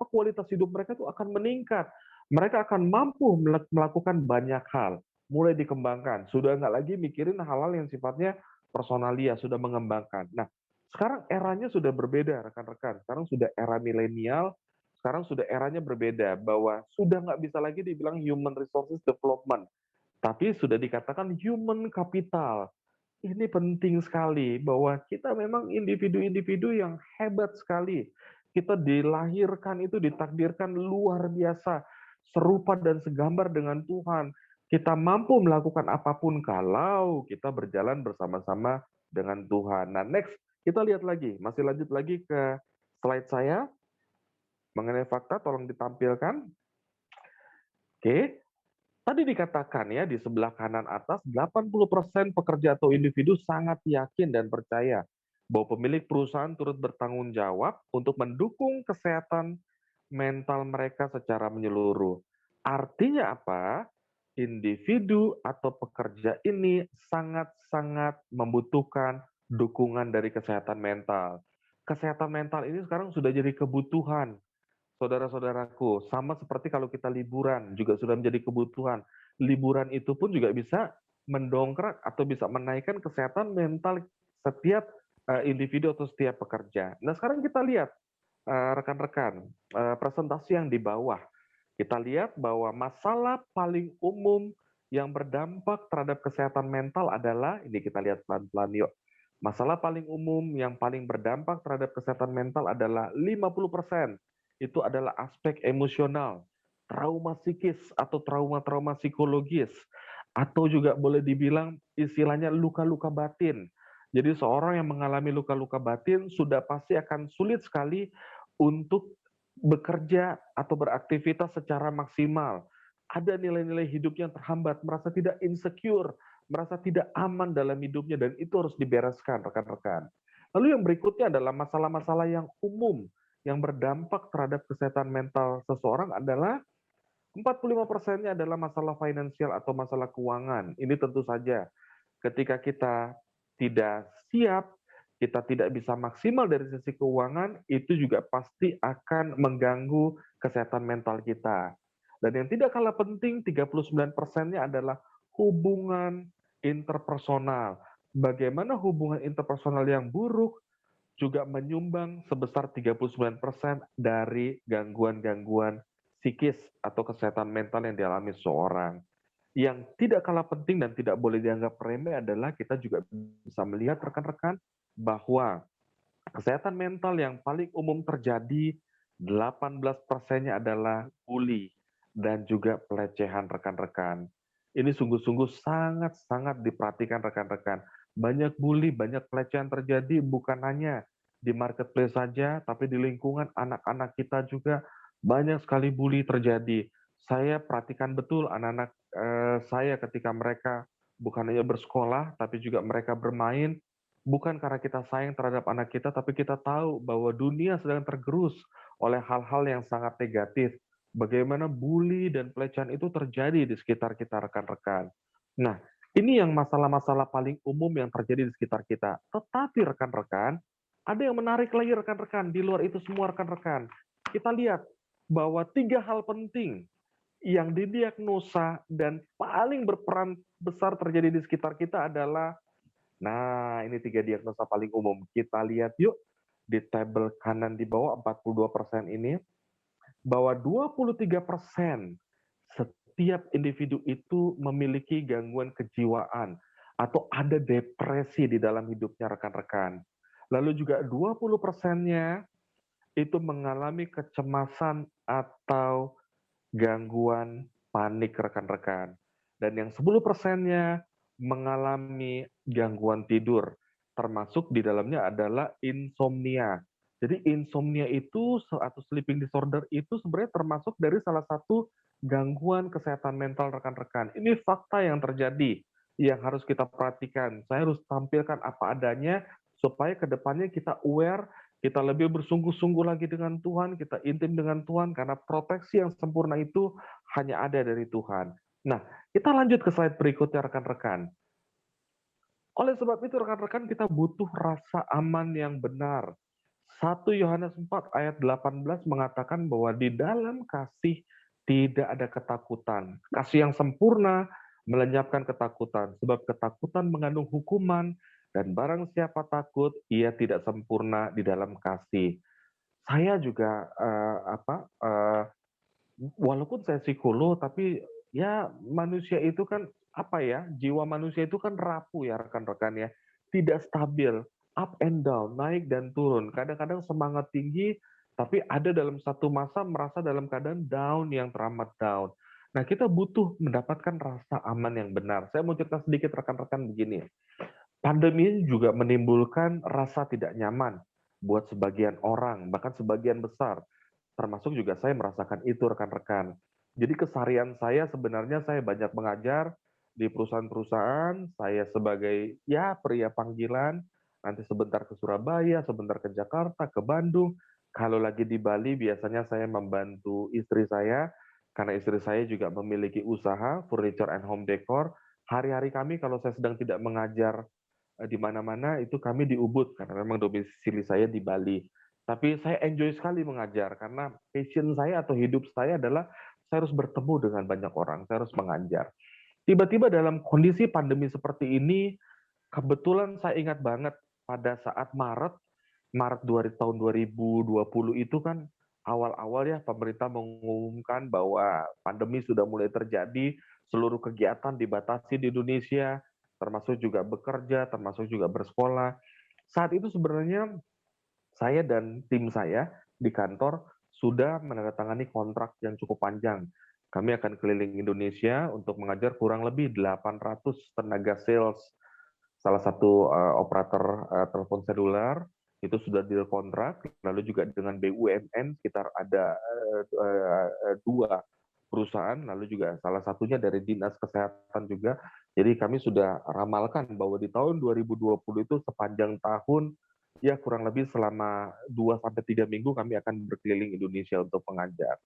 kualitas hidup mereka itu akan meningkat. Mereka akan mampu melakukan banyak hal, mulai dikembangkan. Sudah nggak lagi mikirin hal-hal yang sifatnya personalia, sudah mengembangkan. Nah, sekarang eranya sudah berbeda, rekan-rekan. Sekarang sudah era milenial, sekarang sudah eranya berbeda, bahwa sudah nggak bisa lagi dibilang human resources development, tapi sudah dikatakan human capital. Ini penting sekali, bahwa kita memang individu-individu yang hebat sekali. Kita dilahirkan itu ditakdirkan luar biasa, serupa dan segambar dengan Tuhan. Kita mampu melakukan apapun kalau kita berjalan bersama-sama dengan Tuhan. Nah, next, kita lihat lagi, masih lanjut lagi ke slide saya mengenai fakta, tolong ditampilkan. Oke, tadi dikatakan ya di sebelah kanan atas, 80% pekerja atau individu sangat yakin dan percaya bahwa pemilik perusahaan turut bertanggung jawab untuk mendukung kesehatan mental mereka secara menyeluruh. Artinya apa? Individu atau pekerja ini sangat-sangat membutuhkan dukungan dari kesehatan mental. Kesehatan mental ini sekarang sudah jadi kebutuhan, saudara-saudaraku. Sama seperti kalau kita liburan, juga sudah menjadi kebutuhan. Liburan itu pun juga bisa mendongkrak atau bisa menaikkan kesehatan mental setiap individu atau setiap pekerja. Nah, sekarang kita lihat rekan-rekan, presentasi yang di bawah. Kita lihat bahwa masalah paling umum yang berdampak terhadap kesehatan mental adalah, ini kita lihat pelan-pelan yuk. Masalah paling umum yang paling berdampak terhadap kesehatan mental adalah 50%. Itu adalah aspek emosional, trauma psikis atau trauma-trauma psikologis, atau juga boleh dibilang istilahnya luka-luka batin. Jadi seorang yang mengalami luka-luka batin sudah pasti akan sulit sekali untuk bekerja atau beraktivitas secara maksimal. Ada nilai-nilai hidup yang terhambat, merasa tidak insecure, merasa tidak aman dalam hidupnya, dan itu harus dibereskan, rekan-rekan. Lalu yang berikutnya adalah masalah-masalah yang umum yang berdampak terhadap kesehatan mental seseorang adalah 45%-nya adalah masalah finansial atau masalah keuangan. Ini tentu saja ketika kita tidak siap, kita tidak bisa maksimal dari sisi keuangan, itu juga pasti akan mengganggu kesehatan mental kita. Dan yang tidak kalah penting, 39%-nya adalah hubungan interpersonal. Bagaimana hubungan interpersonal yang buruk juga menyumbang sebesar 39% dari gangguan-gangguan psikis atau kesehatan mental yang dialami seseorang. Yang tidak kalah penting dan tidak boleh dianggap remeh adalah kita juga bisa melihat rekan-rekan bahwa kesehatan mental yang paling umum terjadi 18%-nya adalah bully dan juga pelecehan rekan-rekan. Ini sungguh-sungguh sangat-sangat diperhatikan rekan-rekan. Banyak bully, banyak pelecehan terjadi bukan hanya di marketplace saja, tapi di lingkungan anak-anak kita juga banyak sekali bully terjadi. Saya perhatikan betul anak-anak saya ketika mereka bukan hanya bersekolah, tapi juga mereka bermain, bukan karena kita sayang terhadap anak kita, tapi kita tahu bahwa dunia sedang tergerus oleh hal-hal yang sangat negatif. Bagaimana bully dan pelecehan itu terjadi di sekitar kita, rekan-rekan. Nah, ini yang masalah-masalah paling umum yang terjadi di sekitar kita. Tetapi rekan-rekan, ada yang menarik lagi rekan-rekan. Di luar itu semua rekan-rekan. Kita lihat bahwa 3 hal penting yang didiagnosa dan paling berperan besar terjadi di sekitar kita adalah, nah, ini 3 diagnosa paling umum. Kita lihat yuk di tabel kanan di bawah 42% ini, bahwa 23% setiap individu itu memiliki gangguan kejiwaan atau ada depresi di dalam hidupnya rekan-rekan. Lalu juga 20%-nya itu mengalami kecemasan atau gangguan panik rekan-rekan. Dan yang 10%-nya mengalami gangguan tidur, termasuk di dalamnya adalah insomnia. Jadi insomnia itu atau sleeping disorder itu sebenarnya termasuk dari salah satu gangguan kesehatan mental rekan-rekan. Ini fakta yang terjadi yang harus kita perhatikan. Saya harus tampilkan apa adanya supaya kedepannya kita aware, kita lebih bersungguh-sungguh lagi dengan Tuhan, kita intim dengan Tuhan, karena proteksi yang sempurna itu hanya ada dari Tuhan. Nah, kita lanjut ke slide berikutnya rekan-rekan. Oleh sebab itu rekan-rekan kita butuh rasa aman yang benar. 1 Yohanes 4 ayat 18 mengatakan bahwa di dalam kasih tidak ada ketakutan. Kasih yang sempurna melenyapkan ketakutan, sebab ketakutan mengandung hukuman, dan barang siapa takut, ia tidak sempurna di dalam kasih. Saya juga walaupun saya psikolog, tapi ya manusia itu kan apa ya, jiwa manusia itu kan rapuh ya rekan-rekan ya, tidak stabil, up and down, naik dan turun. Kadang-kadang semangat tinggi, tapi ada dalam satu masa merasa dalam keadaan down yang teramat down. Nah, kita butuh mendapatkan rasa aman yang benar. Saya mau cerita sedikit rekan-rekan begini. Pandemi ini juga menimbulkan rasa tidak nyaman buat sebagian orang, bahkan sebagian besar. Termasuk juga saya merasakan itu rekan-rekan. Jadi keseharian saya sebenarnya saya banyak mengajar di perusahaan-perusahaan, saya sebagai ya pria panggilan, nanti sebentar ke Surabaya, sebentar ke Jakarta, ke Bandung. Kalau lagi di Bali biasanya saya membantu istri saya, karena istri saya juga memiliki usaha furniture and home decor. Hari-hari kami kalau saya sedang tidak mengajar di mana-mana itu kami di Ubud karena memang domisili saya di Bali. Tapi saya enjoy sekali mengajar karena passion saya atau hidup saya adalah saya harus bertemu dengan banyak orang, saya harus mengajar. Tiba-tiba dalam kondisi pandemi seperti ini, kebetulan saya ingat banget pada saat Maret tahun 2020 itu kan awal-awal ya pemerintah mengumumkan bahwa pandemi sudah mulai terjadi, seluruh kegiatan dibatasi di Indonesia, termasuk juga bekerja, termasuk juga bersekolah. Saat itu sebenarnya saya dan tim saya di kantor sudah menandatangani kontrak yang cukup panjang. Kami akan keliling Indonesia untuk mengajar kurang lebih 800 tenaga sales, salah satu operator telepon seluler, itu sudah deal kontrak, lalu juga dengan BUMN sekitar ada 2 perusahaan, lalu juga salah satunya dari Dinas Kesehatan juga. Jadi kami sudah ramalkan bahwa di tahun 2020 itu sepanjang tahun, ya kurang lebih selama 2-3 minggu kami akan berkeliling Indonesia untuk mengajar.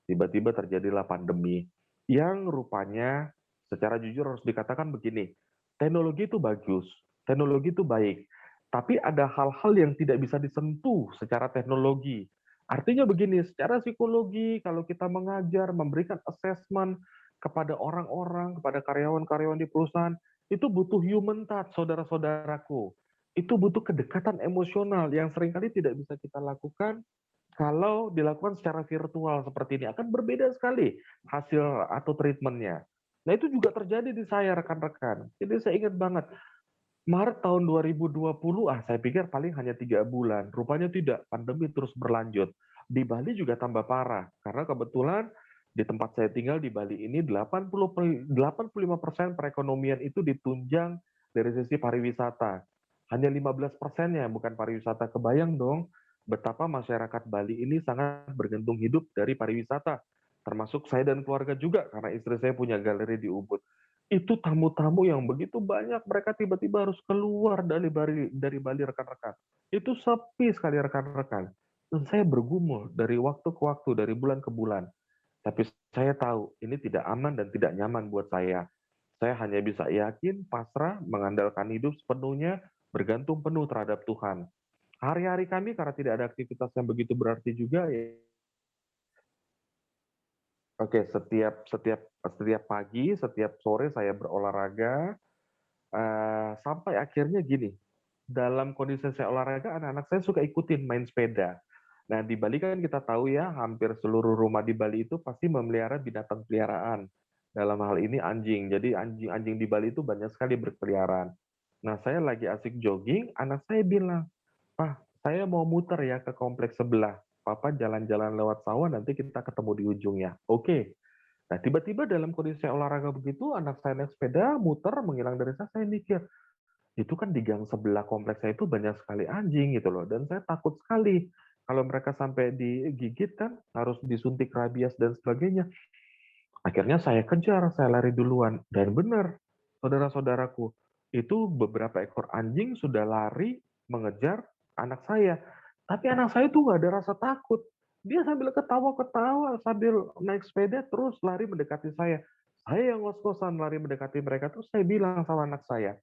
Tiba-tiba terjadilah pandemi, yang rupanya secara jujur harus dikatakan begini, teknologi itu bagus, teknologi itu baik, Tapi ada hal-hal yang tidak bisa disentuh secara teknologi. Artinya begini, secara psikologi kalau kita mengajar, memberikan assessment kepada orang-orang, kepada karyawan-karyawan di perusahaan, itu butuh human touch, saudara-saudaraku. Itu butuh kedekatan emosional yang seringkali tidak bisa kita lakukan kalau dilakukan secara virtual seperti ini. Akan berbeda sekali hasil atau treatmentnya. Nah itu juga terjadi di saya rekan-rekan. Jadi saya ingat banget, Maret tahun 2020, saya pikir paling hanya 3 bulan. Rupanya tidak, pandemi terus berlanjut. Di Bali juga tambah parah, karena kebetulan di tempat saya tinggal di Bali ini 85% perekonomian itu ditunjang dari sisi pariwisata. Hanya 15%-nya bukan pariwisata. Kebayang dong betapa masyarakat Bali ini sangat bergantung hidup dari pariwisata. Termasuk saya dan keluarga juga, karena istri saya punya galeri di Ubud. Itu tamu-tamu yang begitu banyak, mereka tiba-tiba harus keluar dari Bali rekan-rekan. Itu sepi sekali rekan-rekan. Dan saya bergumul dari waktu ke waktu, dari bulan ke bulan. Tapi saya tahu ini tidak aman dan tidak nyaman buat saya. Saya hanya bisa yakin, pasrah, mengandalkan hidup sepenuhnya, bergantung penuh terhadap Tuhan. Hari-hari kami karena tidak ada aktivitas yang begitu berarti juga, ya. Oke, setiap setiap setiap pagi, setiap sore saya berolahraga, sampai akhirnya gini, dalam kondisi saya olahraga, anak-anak saya suka ikutin main sepeda. Nah, di Bali kan kita tahu ya, hampir seluruh rumah di Bali itu pasti memelihara binatang peliharaan. Dalam hal ini anjing. Jadi anjing-anjing di Bali itu banyak sekali berkeliaran. Nah, saya lagi asik jogging, anak saya bilang, "Pak, saya mau muter ya ke kompleks sebelah. Papa jalan-jalan lewat sawah, nanti kita ketemu di ujungnya." Oke. Nah, tiba-tiba dalam kondisi saya olahraga begitu, anak saya naik sepeda, muter, menghilang dari saya mikir, itu kan di gang sebelah kompleks saya itu banyak sekali anjing gitu loh, dan saya takut sekali kalau mereka sampai digigit kan harus disuntik rabies dan sebagainya. Akhirnya saya kejar, saya lari duluan, dan benar, saudara-saudaraku, itu beberapa ekor anjing sudah lari mengejar anak saya. Tapi anak saya tuh nggak ada rasa takut. Dia sambil ketawa-ketawa, sambil naik sepeda terus lari mendekati saya. Saya yang ngos-ngosan lari mendekati mereka, terus saya bilang sama anak saya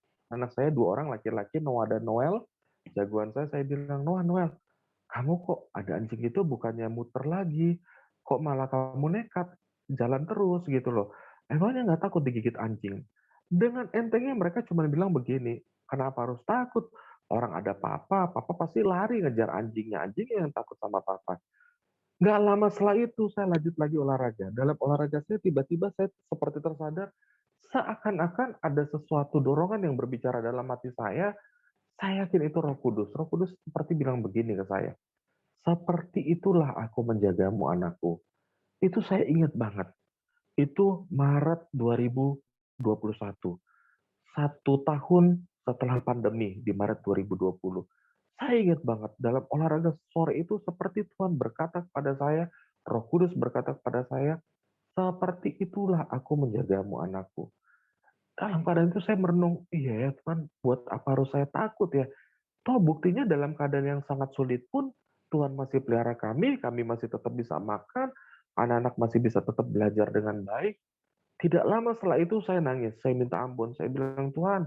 2 orang laki-laki, Noah dan Noel, jagoan saya bilang, "Noah, Noel, kamu kok ada anjing itu bukannya muter lagi, kok malah kamu nekat, jalan terus gitu loh. Emangnya nggak takut digigit anjing?" Dengan entengnya mereka cuma bilang begini, "Kenapa harus takut? Orang ada papa, papa pasti lari ngejar anjingnya yang takut sama papa." Nggak lama setelah itu saya lanjut lagi olahraga. Dalam olahraga saya tiba-tiba saya seperti tersadar, seakan-akan ada sesuatu dorongan yang berbicara dalam hati saya yakin itu Roh Kudus. Roh Kudus seperti bilang begini ke saya, "Seperti itulah aku menjagamu anakku." Itu saya ingat banget. Itu Maret 2021. 1 tahun setelah pandemi di Maret 2020. Saya ingat banget dalam olahraga sore itu seperti Tuhan berkata kepada saya, Roh Kudus berkata kepada saya, "Seperti itulah aku menjagamu anakku." Dalam keadaan itu saya merenung, iya ya Tuhan, buat apa harus saya takut ya? Toh buktinya dalam keadaan yang sangat sulit pun Tuhan masih pelihara kami masih tetap bisa makan, anak-anak masih bisa tetap belajar dengan baik. Tidak lama setelah itu saya nangis, saya minta ampun, saya bilang, "Tuhan,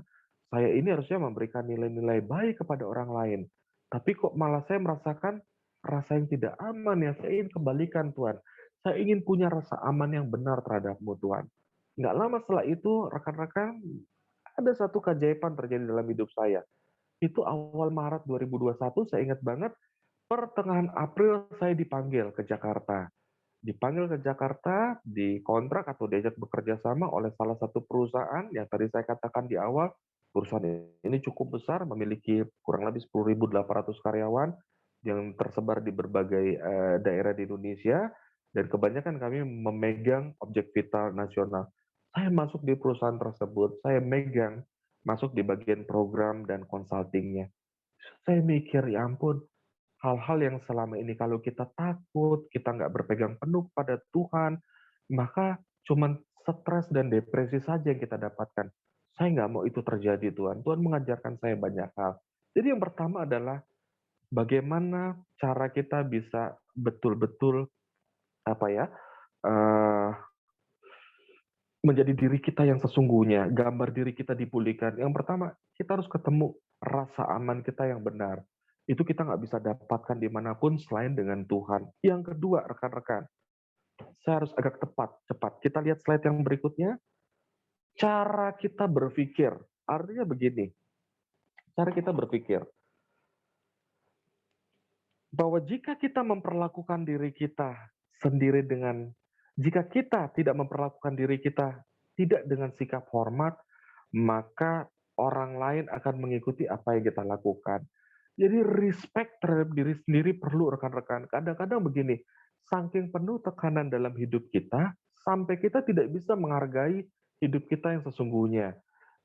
saya ini harusnya memberikan nilai-nilai baik kepada orang lain. Tapi kok malah saya merasakan rasa yang tidak aman ya, saya ingin kembalikan Tuhan. Saya ingin punya rasa aman yang benar terhadap-Mu Tuhan." Nggak lama setelah itu, rekan-rekan, ada satu keajaiban terjadi dalam hidup saya. Itu awal Maret 2021, saya ingat banget, pertengahan April saya dipanggil ke Jakarta. Dipanggil ke Jakarta, dikontrak atau diajak bekerja sama oleh salah satu perusahaan yang tadi saya katakan di awal, perusahaan ini cukup besar, memiliki kurang lebih 10.800 karyawan yang tersebar di berbagai daerah di Indonesia, dan kebanyakan kami memegang objek vital nasional. Saya masuk di perusahaan tersebut, saya megang masuk di bagian program dan consultingnya. Saya mikir, ya ampun, hal-hal yang selama ini kalau kita takut, kita nggak berpegang penuh pada Tuhan, maka cuman stres dan depresi saja yang kita dapatkan. Saya nggak mau itu terjadi, Tuhan. Tuhan mengajarkan saya banyak hal. Jadi yang pertama adalah bagaimana cara kita bisa betul-betul apa ya eh, menjadi diri kita yang sesungguhnya, gambar diri kita dipulihkan. Yang pertama, kita harus ketemu rasa aman kita yang benar. Itu kita nggak bisa dapatkan dimanapun selain dengan Tuhan. Yang kedua, rekan-rekan, saya harus agak cepat. Kita lihat slide yang berikutnya. Cara kita berpikir. Artinya begini, cara kita berpikir. Bahwa jika kita memperlakukan diri kita sendiri jika kita tidak memperlakukan diri kita tidak dengan sikap hormat, maka orang lain akan mengikuti apa yang kita lakukan. Jadi respect terhadap diri sendiri perlu, rekan-rekan. Kadang-kadang begini, saking penuh tekanan dalam hidup kita, sampai kita tidak bisa menghargai hidup kita yang sesungguhnya.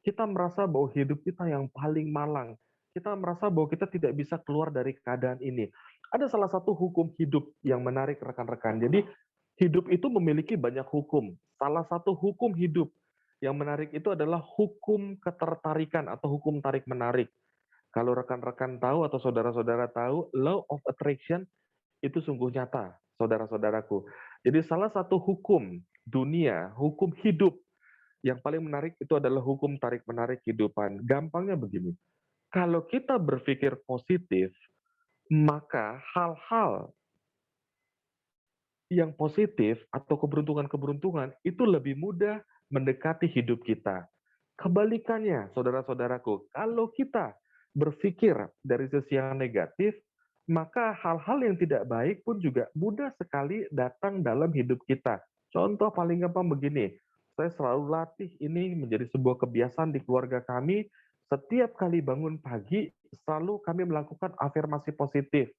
Kita merasa bahwa hidup kita yang paling malang. Kita merasa bahwa kita tidak bisa keluar dari keadaan ini. Ada salah satu hukum hidup yang menarik, rekan-rekan. Jadi hidup itu memiliki banyak hukum. Salah satu hukum hidup yang menarik itu adalah hukum ketertarikan atau hukum tarik-menarik. Kalau rekan-rekan tahu atau saudara-saudara tahu, law of attraction itu sungguh nyata, saudara-saudaraku. Jadi salah satu hukum dunia, hukum hidup yang paling menarik itu adalah hukum tarik-menarik kehidupan. Gampangnya begini, kalau kita berpikir positif, maka hal-hal yang positif atau keberuntungan-keberuntungan itu lebih mudah mendekati hidup kita. Kebalikannya, saudara-saudaraku, kalau kita berpikir dari sisi yang negatif, maka hal-hal yang tidak baik pun juga mudah sekali datang dalam hidup kita. Contoh paling gampang begini, saya selalu latih ini menjadi sebuah kebiasaan di keluarga kami. Setiap kali bangun pagi, selalu kami melakukan afirmasi positif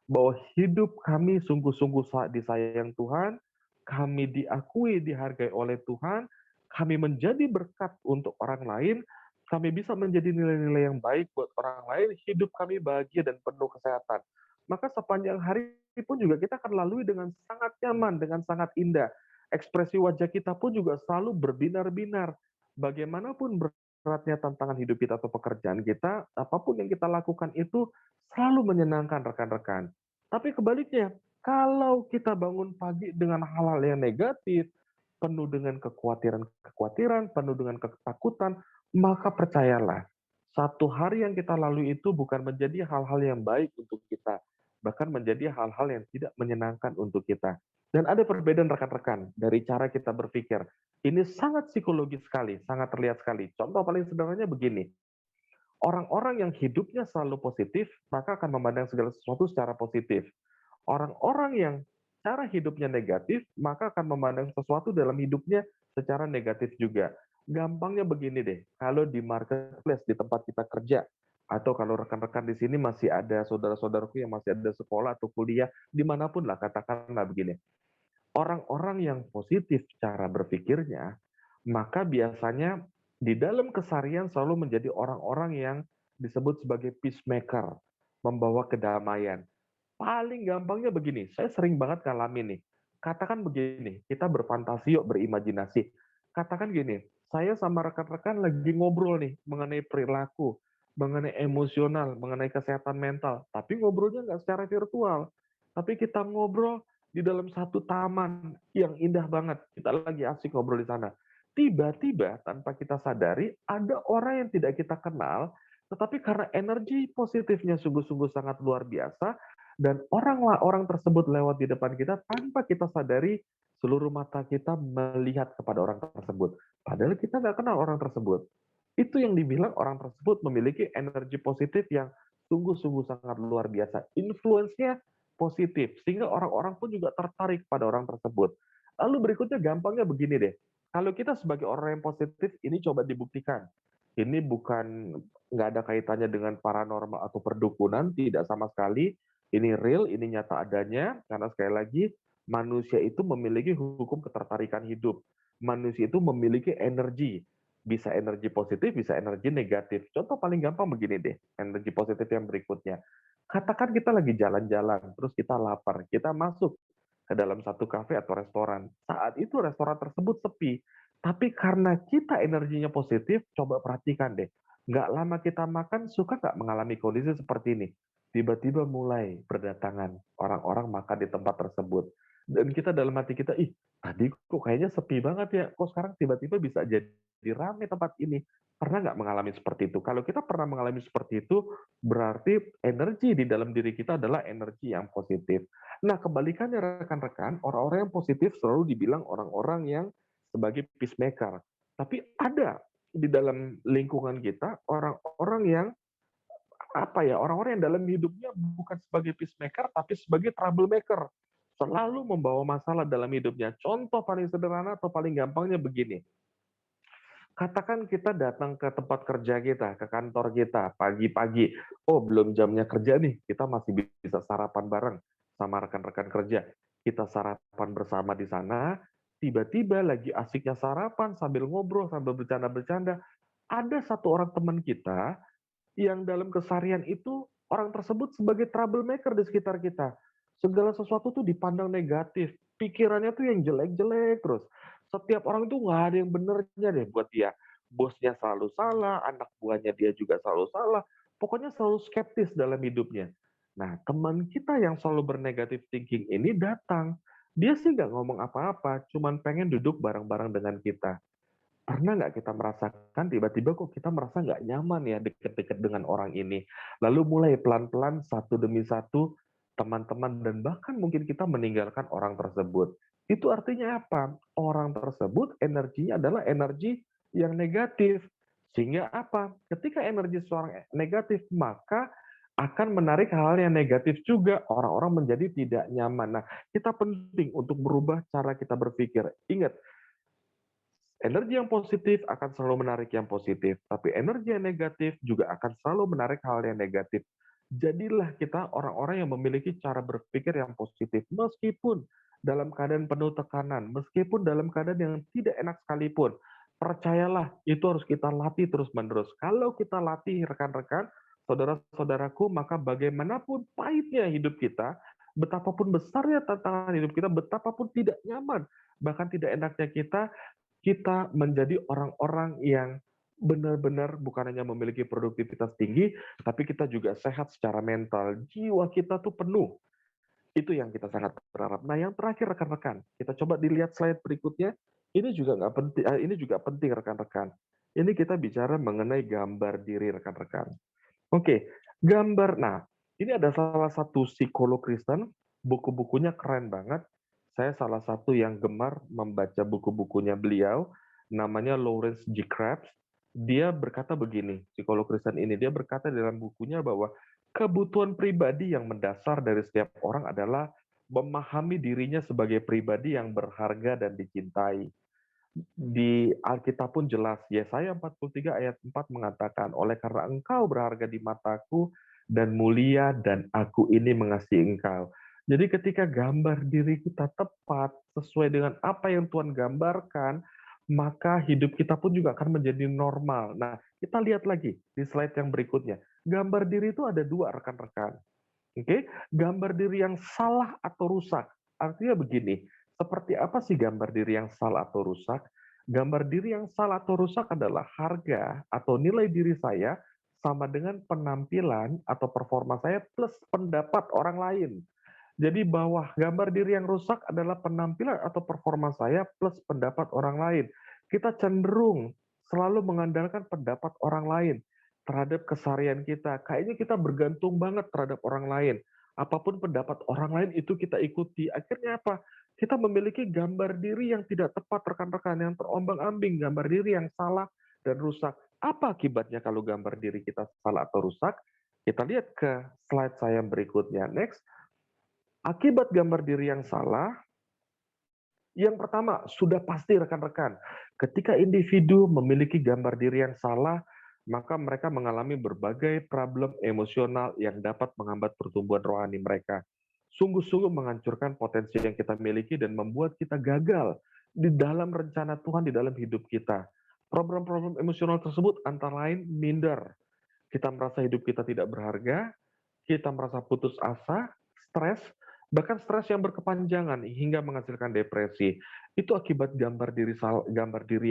bahwa hidup kami sungguh-sungguh disayang Tuhan, kami diakui, dihargai oleh Tuhan, kami menjadi berkat untuk orang lain, kami bisa menjadi nilai-nilai yang baik buat orang lain, hidup kami bahagia dan penuh kesehatan. Maka sepanjang hari pun juga kita akan lalui dengan sangat nyaman, dengan sangat indah. Ekspresi wajah kita pun juga selalu berbinar-binar. Bagaimanapun beratnya tantangan hidup kita atau pekerjaan kita, apapun yang kita lakukan itu selalu menyenangkan, rekan-rekan. Tapi kebaliknya, kalau kita bangun pagi dengan hal-hal yang negatif, penuh dengan kekhawatiran, penuh dengan ketakutan, maka percayalah, satu hari yang kita lalui itu bukan menjadi hal-hal yang baik untuk kita, bahkan menjadi hal-hal yang tidak menyenangkan untuk kita. Dan ada perbedaan, rekan-rekan, dari cara kita berpikir. Ini sangat psikologis sekali, sangat terlihat sekali. Contoh paling sederhananya begini, orang-orang yang hidupnya selalu positif, maka akan memandang segala sesuatu secara positif. Orang-orang yang cara hidupnya negatif, maka akan memandang sesuatu dalam hidupnya secara negatif juga. Gampangnya begini deh, kalau di marketplace, di tempat kita kerja, atau kalau rekan-rekan di sini masih ada saudara-saudaraku yang masih ada sekolah atau kuliah, dimanapun lah, katakanlah begini. Orang-orang yang positif cara berpikirnya, maka biasanya di dalam keseharian selalu menjadi orang-orang yang disebut sebagai peacemaker, membawa kedamaian. Paling gampangnya begini, saya sering banget ngalamin nih. Katakan begini, kita berfantasi yuk, berimajinasi. Katakan gini, saya sama rekan-rekan lagi ngobrol nih mengenai perilaku, mengenai emosional, mengenai kesehatan mental. Tapi ngobrolnya nggak secara virtual. Tapi kita ngobrol di dalam satu taman yang indah banget. Kita lagi asik ngobrol di sana. Tiba-tiba tanpa kita sadari, ada orang yang tidak kita kenal, tetapi karena energi positifnya sungguh-sungguh sangat luar biasa, dan orang tersebut lewat di depan kita tanpa kita sadari, seluruh mata kita melihat kepada orang tersebut. Padahal kita nggak kenal orang tersebut. Itu yang dibilang orang tersebut memiliki energi positif yang sungguh-sungguh sangat luar biasa. Influence-nya positif, sehingga orang-orang pun juga tertarik pada orang tersebut. Lalu berikutnya gampangnya begini deh, kalau kita sebagai orang yang positif, ini coba dibuktikan. Ini bukan, nggak ada kaitannya dengan paranormal atau perdukunan, tidak sama sekali. Ini real, ini nyata adanya, karena sekali lagi, manusia itu memiliki hukum ketertarikan hidup. Manusia itu memiliki energi, bisa energi positif, bisa energi negatif. Contoh paling gampang begini deh, energi positif yang berikutnya. Katakan kita lagi jalan-jalan, terus kita lapar, kita masuk ke dalam satu kafe atau restoran. Saat itu restoran tersebut sepi, tapi karena kita energinya positif, coba perhatikan deh. Nggak lama kita makan, suka nggak mengalami kondisi seperti ini? Tiba-tiba mulai berdatangan orang-orang makan di tempat tersebut. Dan kita dalam hati kita, ih, tadi kok kayaknya sepi banget ya, kok sekarang tiba-tiba bisa jadi ramai tempat ini. Pernah nggak mengalami seperti itu? Kalau kita pernah mengalami seperti itu, berarti energi di dalam diri kita adalah energi yang positif. Nah, kebalikannya rekan-rekan, orang-orang yang positif selalu dibilang orang-orang yang sebagai peacemaker. Tapi ada di dalam lingkungan kita orang-orang yang orang-orang yang dalam hidupnya bukan sebagai peacemaker tapi sebagai troublemaker. Selalu membawa masalah dalam hidupnya. Contoh paling sederhana atau paling gampangnya begini. Katakan kita datang ke tempat kerja kita, ke kantor kita, pagi-pagi. Oh, belum jamnya kerja nih, kita masih bisa sarapan bareng sama rekan-rekan kerja. Kita sarapan bersama di sana, tiba-tiba lagi asiknya sarapan sambil ngobrol, sambil bercanda-bercanda. Ada satu orang teman kita yang dalam keseharian itu, orang tersebut sebagai troublemaker di sekitar kita. Segala sesuatu tuh dipandang negatif. Pikirannya tuh yang jelek-jelek terus. Setiap orang itu nggak ada yang benernya deh buat dia. Bosnya selalu salah, anak buahnya dia juga selalu salah. Pokoknya selalu skeptis dalam hidupnya. Nah, teman kita yang selalu bernegatif thinking ini datang. Dia sih nggak ngomong apa-apa, cuman pengen duduk bareng-bareng dengan kita. Pernah nggak kita merasakan tiba-tiba kok kita merasa nggak nyaman ya deket-deket dengan orang ini. Lalu mulai pelan-pelan satu demi satu teman-teman dan bahkan mungkin kita meninggalkan orang tersebut. Itu artinya apa? Orang tersebut energinya adalah energi yang negatif. Sehingga apa? Ketika energi seorang negatif, maka akan menarik hal yang negatif juga. Orang-orang menjadi tidak nyaman. Nah, kita penting untuk merubah cara kita berpikir. Ingat, energi yang positif akan selalu menarik yang positif, tapi energi yang negatif juga akan selalu menarik hal yang negatif. Jadilah kita orang-orang yang memiliki cara berpikir yang positif, meskipun dalam keadaan penuh tekanan, meskipun dalam keadaan yang tidak enak sekalipun. Percayalah, itu harus kita latih terus-menerus. Kalau kita latih rekan-rekan, saudara-saudaraku, maka bagaimanapun pahitnya hidup kita, betapapun besarnya tantangan hidup kita, betapapun tidak nyaman, bahkan tidak enaknya kita menjadi orang-orang yang benar-benar bukan hanya memiliki produktivitas tinggi, tapi kita juga sehat secara mental. Jiwa kita tuh penuh. Itu yang kita sangat berharap. Nah, yang terakhir rekan-rekan, kita coba dilihat slide berikutnya. Ini juga nggak penting. Ini juga penting rekan-rekan. Ini kita bicara mengenai gambar diri rekan-rekan. Oke, gambar. Nah, ini ada salah satu psikolog Kristen, buku-bukunya keren banget. Saya salah satu yang gemar membaca buku-bukunya beliau, namanya Lawrence G. Krabs. Dia berkata begini, psikolog Kristen ini, dia berkata dalam bukunya bahwa kebutuhan pribadi yang mendasar dari setiap orang adalah memahami dirinya sebagai pribadi yang berharga dan dicintai. Di Alkitab pun jelas, Yesaya 43 ayat 4 mengatakan, oleh karena engkau berharga di mataku dan mulia dan aku ini mengasihi engkau. Jadi ketika gambar diri kita tepat sesuai dengan apa yang Tuhan gambarkan, maka hidup kita pun juga akan menjadi normal. Nah, kita lihat lagi di slide yang berikutnya. Gambar diri itu ada dua rekan-rekan. Oke, gambar diri yang salah atau rusak. Artinya begini, seperti apa sih gambar diri yang salah atau rusak? Gambar diri yang salah atau rusak adalah harga atau nilai diri saya sama dengan penampilan atau performa saya plus pendapat orang lain. Jadi bawah gambar diri yang rusak adalah penampilan atau performa saya plus pendapat orang lain. Kita cenderung selalu mengandalkan pendapat orang lain terhadap keseharian kita. Kayaknya kita bergantung banget terhadap orang lain. Apapun pendapat orang lain itu kita ikuti. Akhirnya apa? Kita memiliki gambar diri yang tidak tepat rekan-rekan, yang terombang-ambing, gambar diri yang salah dan rusak. Apa akibatnya kalau gambar diri kita salah atau rusak? Kita lihat ke slide saya berikutnya. Next. Akibat gambar diri yang salah, yang pertama, sudah pasti rekan-rekan, ketika individu memiliki gambar diri yang salah, maka mereka mengalami berbagai problem emosional yang dapat menghambat pertumbuhan rohani mereka. Sungguh-sungguh menghancurkan potensi yang kita miliki dan membuat kita gagal di dalam rencana Tuhan di dalam hidup kita. Problem-problem emosional tersebut antara lain minder. Kita merasa hidup kita tidak berharga, kita merasa putus asa, stres, bahkan stres yang berkepanjangan hingga menghasilkan depresi. Itu akibat gambar diri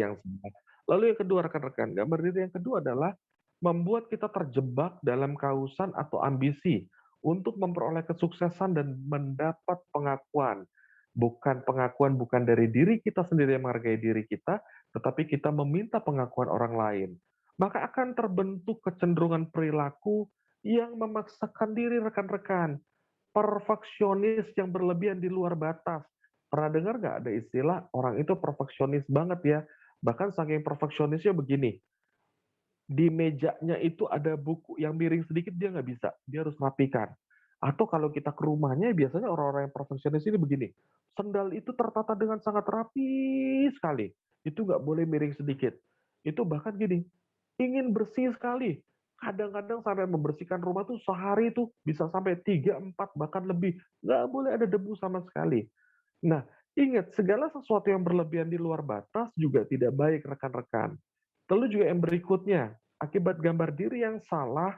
yang salah. Lalu yang kedua rekan-rekan, gambar diri yang kedua adalah membuat kita terjebak dalam kausan atau ambisi untuk memperoleh kesuksesan dan mendapat pengakuan. Bukan dari diri kita sendiri yang menghargai diri kita, tetapi kita meminta pengakuan orang lain. maka akan terbentuk kecenderungan perilaku yang memaksakan diri rekan-rekan. Perfeksionis yang berlebihan di luar batas. Pernah dengar nggak ada istilah orang itu perfeksionis banget ya? Bahkan saking perfeksionisnya begini, di mejanya itu ada buku yang miring sedikit dia nggak bisa, dia harus rapikan. Atau kalau kita ke rumahnya biasanya orang-orang yang profesionalis ini begini, sendal itu tertata dengan sangat rapi sekali, itu nggak boleh miring sedikit. Itu bahkan gini, ingin bersih sekali, kadang-kadang sampai membersihkan rumah tuh sehari tuh bisa sampai 3, 4 bahkan lebih, nggak boleh ada debu sama sekali. Nah, ingat segala sesuatu yang berlebihan di luar batas juga tidak baik rekan-rekan. Lalu juga yang berikutnya, akibat gambar diri yang salah,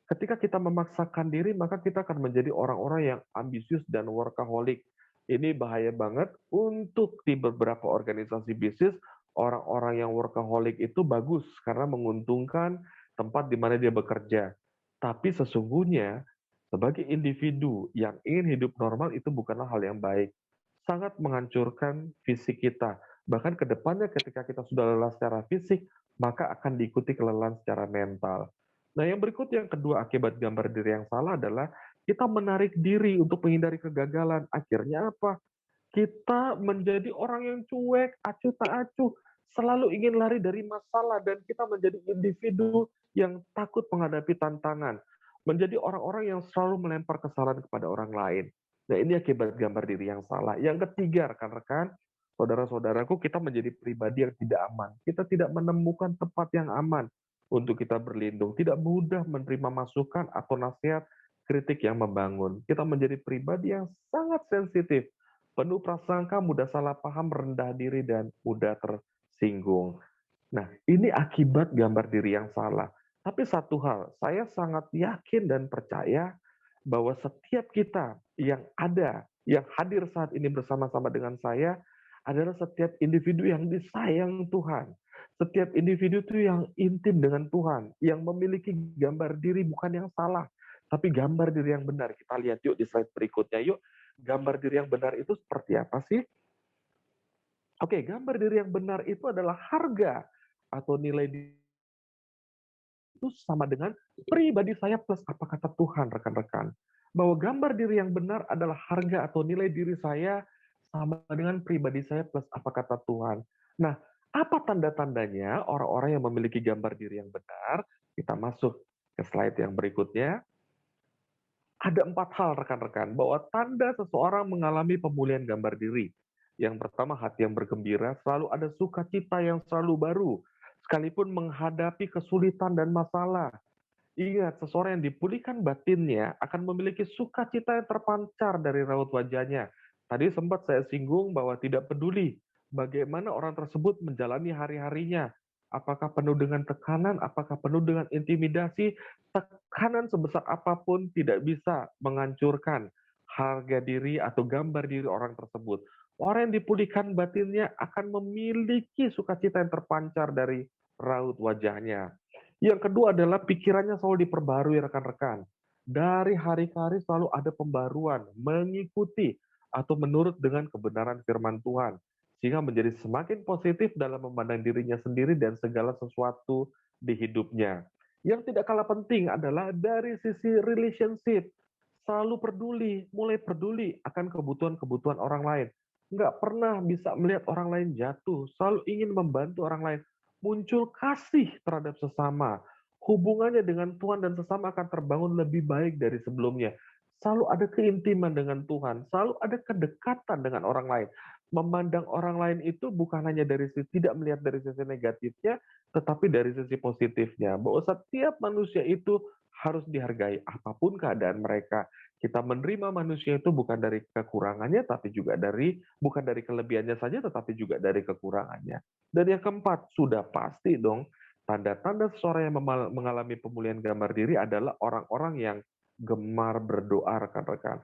ketika kita memaksakan diri, maka kita akan menjadi orang-orang yang ambisius dan workaholic. Ini bahaya banget untuk di beberapa organisasi bisnis, orang-orang yang workaholic itu bagus karena menguntungkan tempat di mana dia bekerja. Tapi sesungguhnya, sebagai individu yang ingin hidup normal itu bukanlah hal yang baik. Sangat menghancurkan fisik kita. Bahkan ke depannya ketika kita sudah lelah secara fisik, maka akan diikuti kelelahan secara mental. Nah, yang berikut yang kedua akibat gambar diri yang salah adalah kita menarik diri untuk menghindari kegagalan. Akhirnya apa? Kita menjadi orang yang cuek, acuh tak acuh, selalu ingin lari dari masalah dan kita menjadi individu yang takut menghadapi tantangan. Menjadi orang-orang yang selalu melempar kesalahan kepada orang lain. Nah, ini akibat gambar diri yang salah. Yang ketiga, rekan-rekan, saudara-saudaraku, kita menjadi pribadi yang tidak aman. Kita tidak menemukan tempat yang aman untuk kita berlindung. Tidak mudah menerima masukan atau nasihat kritik yang membangun. Kita menjadi pribadi yang sangat sensitif, penuh prasangka, mudah salah paham, rendah diri, dan mudah tersinggung. Nah, ini akibat gambar diri yang salah. Tapi satu hal, saya sangat yakin dan percaya bahwa setiap kita yang ada, yang hadir saat ini bersama-sama dengan saya, adalah setiap individu yang disayang Tuhan. Setiap individu itu yang intim dengan Tuhan, yang memiliki gambar diri bukan yang salah, tapi gambar diri yang benar. Kita lihat yuk di slide berikutnya yuk. Gambar diri yang benar itu seperti apa sih? Oke, gambar diri yang benar itu adalah harga atau nilai diri itu sama dengan pribadi saya plus apa kata Tuhan, rekan-rekan. Bahwa gambar diri yang benar adalah harga atau nilai diri saya sama dengan pribadi saya plus apa kata Tuhan. Nah, apa tanda-tandanya orang-orang yang memiliki gambar diri yang benar? Kita masuk ke slide yang berikutnya. Ada 4 hal rekan-rekan, bahwa tanda seseorang mengalami pemulihan gambar diri. Yang pertama, hati yang bergembira, selalu ada sukacita yang selalu baru, sekalipun menghadapi kesulitan dan masalah. Ingat, seseorang yang dipulihkan batinnya akan memiliki sukacita yang terpancar dari raut wajahnya. Tadi sempat saya singgung bahwa tidak peduli bagaimana orang tersebut menjalani hari-harinya. Apakah penuh dengan tekanan, apakah penuh dengan intimidasi, tekanan sebesar apapun tidak bisa menghancurkan harga diri atau gambar diri orang tersebut. Orang yang dipulihkan batinnya akan memiliki sukacita yang terpancar dari raut wajahnya. Yang kedua adalah pikirannya selalu diperbarui rekan-rekan. Dari hari ke hari selalu ada pembaruan, mengikuti atau menurut dengan kebenaran firman Tuhan. Sehingga menjadi semakin positif dalam memandang dirinya sendiri dan segala sesuatu di hidupnya. Yang tidak kalah penting adalah dari sisi relationship. Selalu peduli, mulai peduli akan kebutuhan-kebutuhan orang lain. Nggak pernah bisa melihat orang lain jatuh, selalu ingin membantu orang lain. Muncul kasih terhadap sesama. Hubungannya dengan Tuhan dan sesama akan terbangun lebih baik dari sebelumnya. Selalu ada keintiman dengan Tuhan, selalu ada kedekatan dengan orang lain. Memandang orang lain itu bukan hanya dari sisi, tidak melihat dari sisi negatifnya, tetapi dari sisi positifnya. Bahwa setiap manusia itu harus dihargai apapun keadaan mereka. Kita menerima manusia itu bukan dari kekurangannya, tapi juga bukan dari kelebihannya saja, tetapi juga dari kekurangannya. Dan yang keempat, sudah pasti dong, tanda-tanda seseorang yang mengalami pemulihan gambar diri adalah orang-orang yang gemar berdoa, rekan-rekan.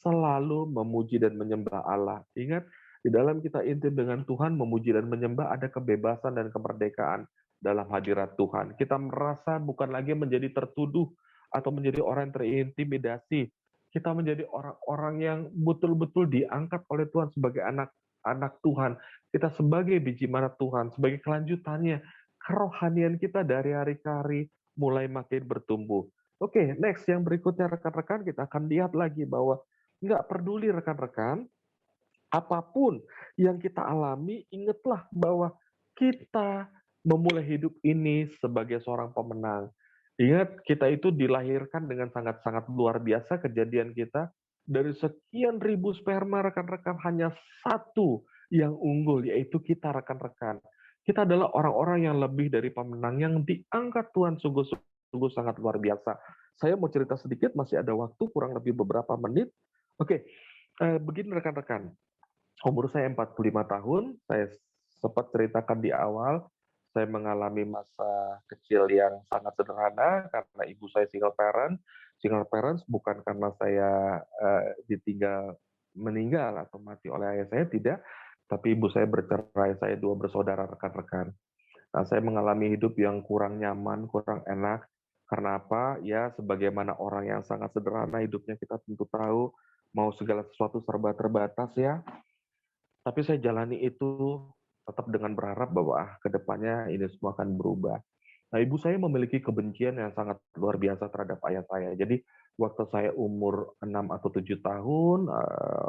Selalu memuji dan menyembah Allah. Ingat, di dalam kita intim dengan Tuhan, memuji dan menyembah ada kebebasan dan kemerdekaan dalam hadirat Tuhan. Kita merasa bukan lagi menjadi tertuduh atau menjadi orang yang terintimidasi. Kita menjadi orang-orang yang betul-betul diangkat oleh Tuhan sebagai anak Tuhan. Kita sebagai biji mana Tuhan, sebagai kelanjutannya. kerohanian kita dari hari ke hari mulai makin bertumbuh. Oke, next yang berikutnya rekan-rekan kita akan lihat lagi bahwa nggak peduli rekan-rekan, apapun yang kita alami, ingatlah bahwa kita memulai hidup ini sebagai seorang pemenang. Ingat, kita itu dilahirkan dengan sangat-sangat luar biasa kejadian kita. Dari sekian ribu sperma rekan-rekan, hanya satu yang unggul, yaitu kita rekan-rekan. Kita adalah orang-orang yang lebih dari pemenang, yang diangkat Tuhan sungguh-sungguh sangat luar biasa. Saya mau cerita sedikit, masih ada waktu, kurang lebih beberapa menit. Oke, begini rekan-rekan. Umur saya 45 tahun, saya sempat ceritakan di awal, saya mengalami masa kecil yang sangat sederhana karena ibu saya single parent. Single parents bukan karena saya ditinggal meninggal atau mati oleh ayah saya, tidak. Tapi ibu saya bercerai, saya dua bersaudara rekan-rekan. Nah, saya mengalami hidup yang kurang nyaman, kurang enak. Karena apa? Ya, sebagaimana orang yang sangat sederhana hidupnya, kita tentu tahu mau segala sesuatu serba terbatas ya. Tapi saya jalani itu tetap dengan berharap bahwa ke depannya ini semua akan berubah. Nah, ibu saya memiliki kebencian yang sangat luar biasa terhadap ayah saya. Jadi, waktu saya umur 6 atau 7 tahun,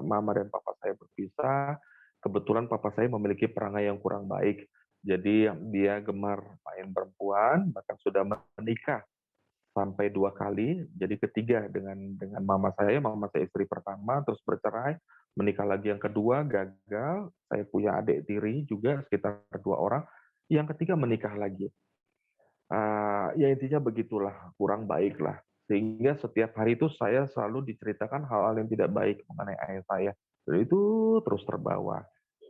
mama dan papa saya berpisah. Kebetulan papa saya memiliki perangai yang kurang baik. Jadi, dia gemar main perempuan, bahkan sudah menikah sampai 2 kali. Jadi ketiga dengan mama saya istri pertama, terus bercerai, menikah lagi yang kedua, gagal. Saya punya adik tiri juga sekitar 2 orang. Yang ketiga menikah lagi. Ya intinya begitulah, kurang baik lah. Sehingga setiap hari itu saya selalu diceritakan hal-hal yang tidak baik mengenai ayah saya. Dan itu terus terbawa.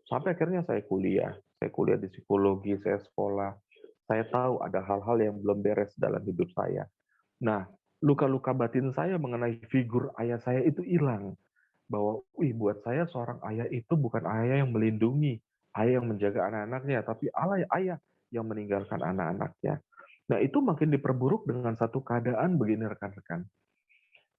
Sampai akhirnya saya kuliah. Saya kuliah di psikologi, saya sekolah. Saya tahu ada hal-hal yang belum beres dalam hidup saya. Nah, luka-luka batin saya mengenai figur ayah saya itu hilang. Bahwa, buat saya seorang ayah itu bukan ayah yang melindungi, ayah yang menjaga anak-anaknya, tapi ayah yang meninggalkan anak-anaknya. Nah, itu makin diperburuk dengan satu keadaan begini rekan-rekan.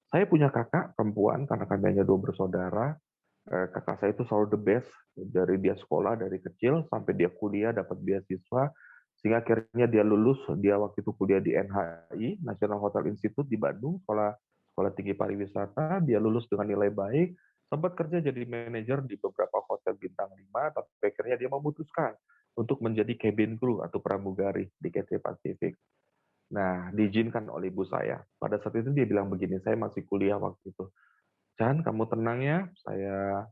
Saya punya kakak perempuan, karena kami hanya dua bersaudara. Kakak saya itu selalu the best, dari dia sekolah, dari kecil, sampai dia kuliah, dapat beasiswa, sehingga akhirnya dia lulus. Dia waktu itu kuliah di NHI, National Hotel Institute di Bandung, sekolah tinggi pariwisata. Dia lulus dengan nilai baik, sempat kerja jadi manajer di beberapa hotel bintang 5, tapi akhirnya dia memutuskan untuk menjadi cabin crew atau pramugari di Cathay Pacific. Nah, diizinkan oleh ibu saya. Pada saat itu dia bilang begini, saya masih kuliah waktu itu. Chan, kamu tenang ya, saya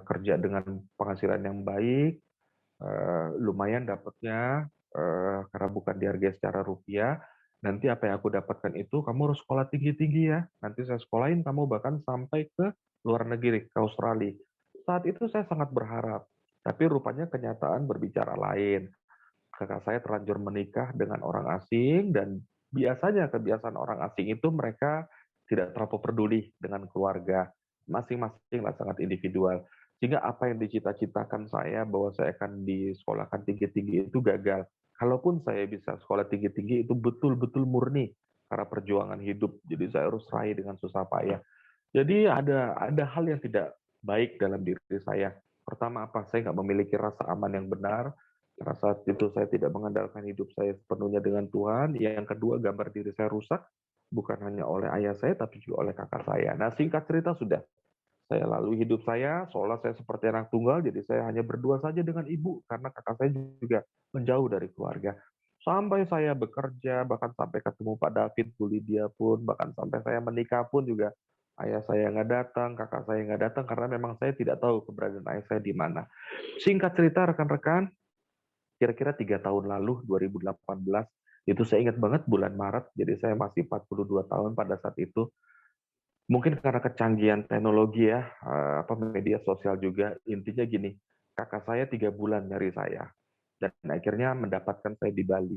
kerja dengan penghasilan yang baik, lumayan dapatnya, karena bukan dihargai secara rupiah. Nanti apa yang aku dapatkan itu, kamu harus sekolah tinggi-tinggi ya. Nanti saya sekolahin kamu bahkan sampai ke luar negeri, ke Australia. Saat itu saya sangat berharap, tapi rupanya kenyataan berbicara lain. Kakak saya terlanjur menikah dengan orang asing, dan biasanya kebiasaan orang asing itu mereka tidak terlalu peduli dengan keluarga. Masing-masing lah, sangat individual. Sehingga apa yang dicita-citakan saya bahwa saya akan disekolahkan tinggi-tinggi itu gagal. Kalaupun saya bisa sekolah tinggi-tinggi itu betul-betul murni karena perjuangan hidup. Jadi saya harus raih dengan susah payah. Jadi ada hal yang tidak baik dalam diri saya. Pertama apa? Saya nggak memiliki rasa aman yang benar. Karena saat itu saya tidak mengandalkan hidup saya sepenuhnya dengan Tuhan. Yang kedua, gambar diri saya rusak. Bukan hanya oleh ayah saya, tapi juga oleh kakak saya. Nah, singkat cerita sudah. Saya lalui hidup saya, seolah saya seperti anak tunggal, jadi saya hanya berdua saja dengan ibu, karena kakak saya juga menjauh dari keluarga. Sampai saya bekerja, bahkan sampai ketemu Pak David, Bu Lydia pun, bahkan sampai saya menikah pun juga, ayah saya nggak datang, kakak saya nggak datang, karena memang saya tidak tahu keberadaan ayah saya di mana. Singkat cerita, rekan-rekan, kira-kira 3 tahun lalu, 2018, itu saya ingat banget bulan Maret, jadi saya masih 42 tahun pada saat itu. Mungkin karena kecanggihan teknologi ya, media sosial juga. Intinya gini, kakak saya 3 bulan nyari saya. Dan akhirnya mendapatkan saya di Bali.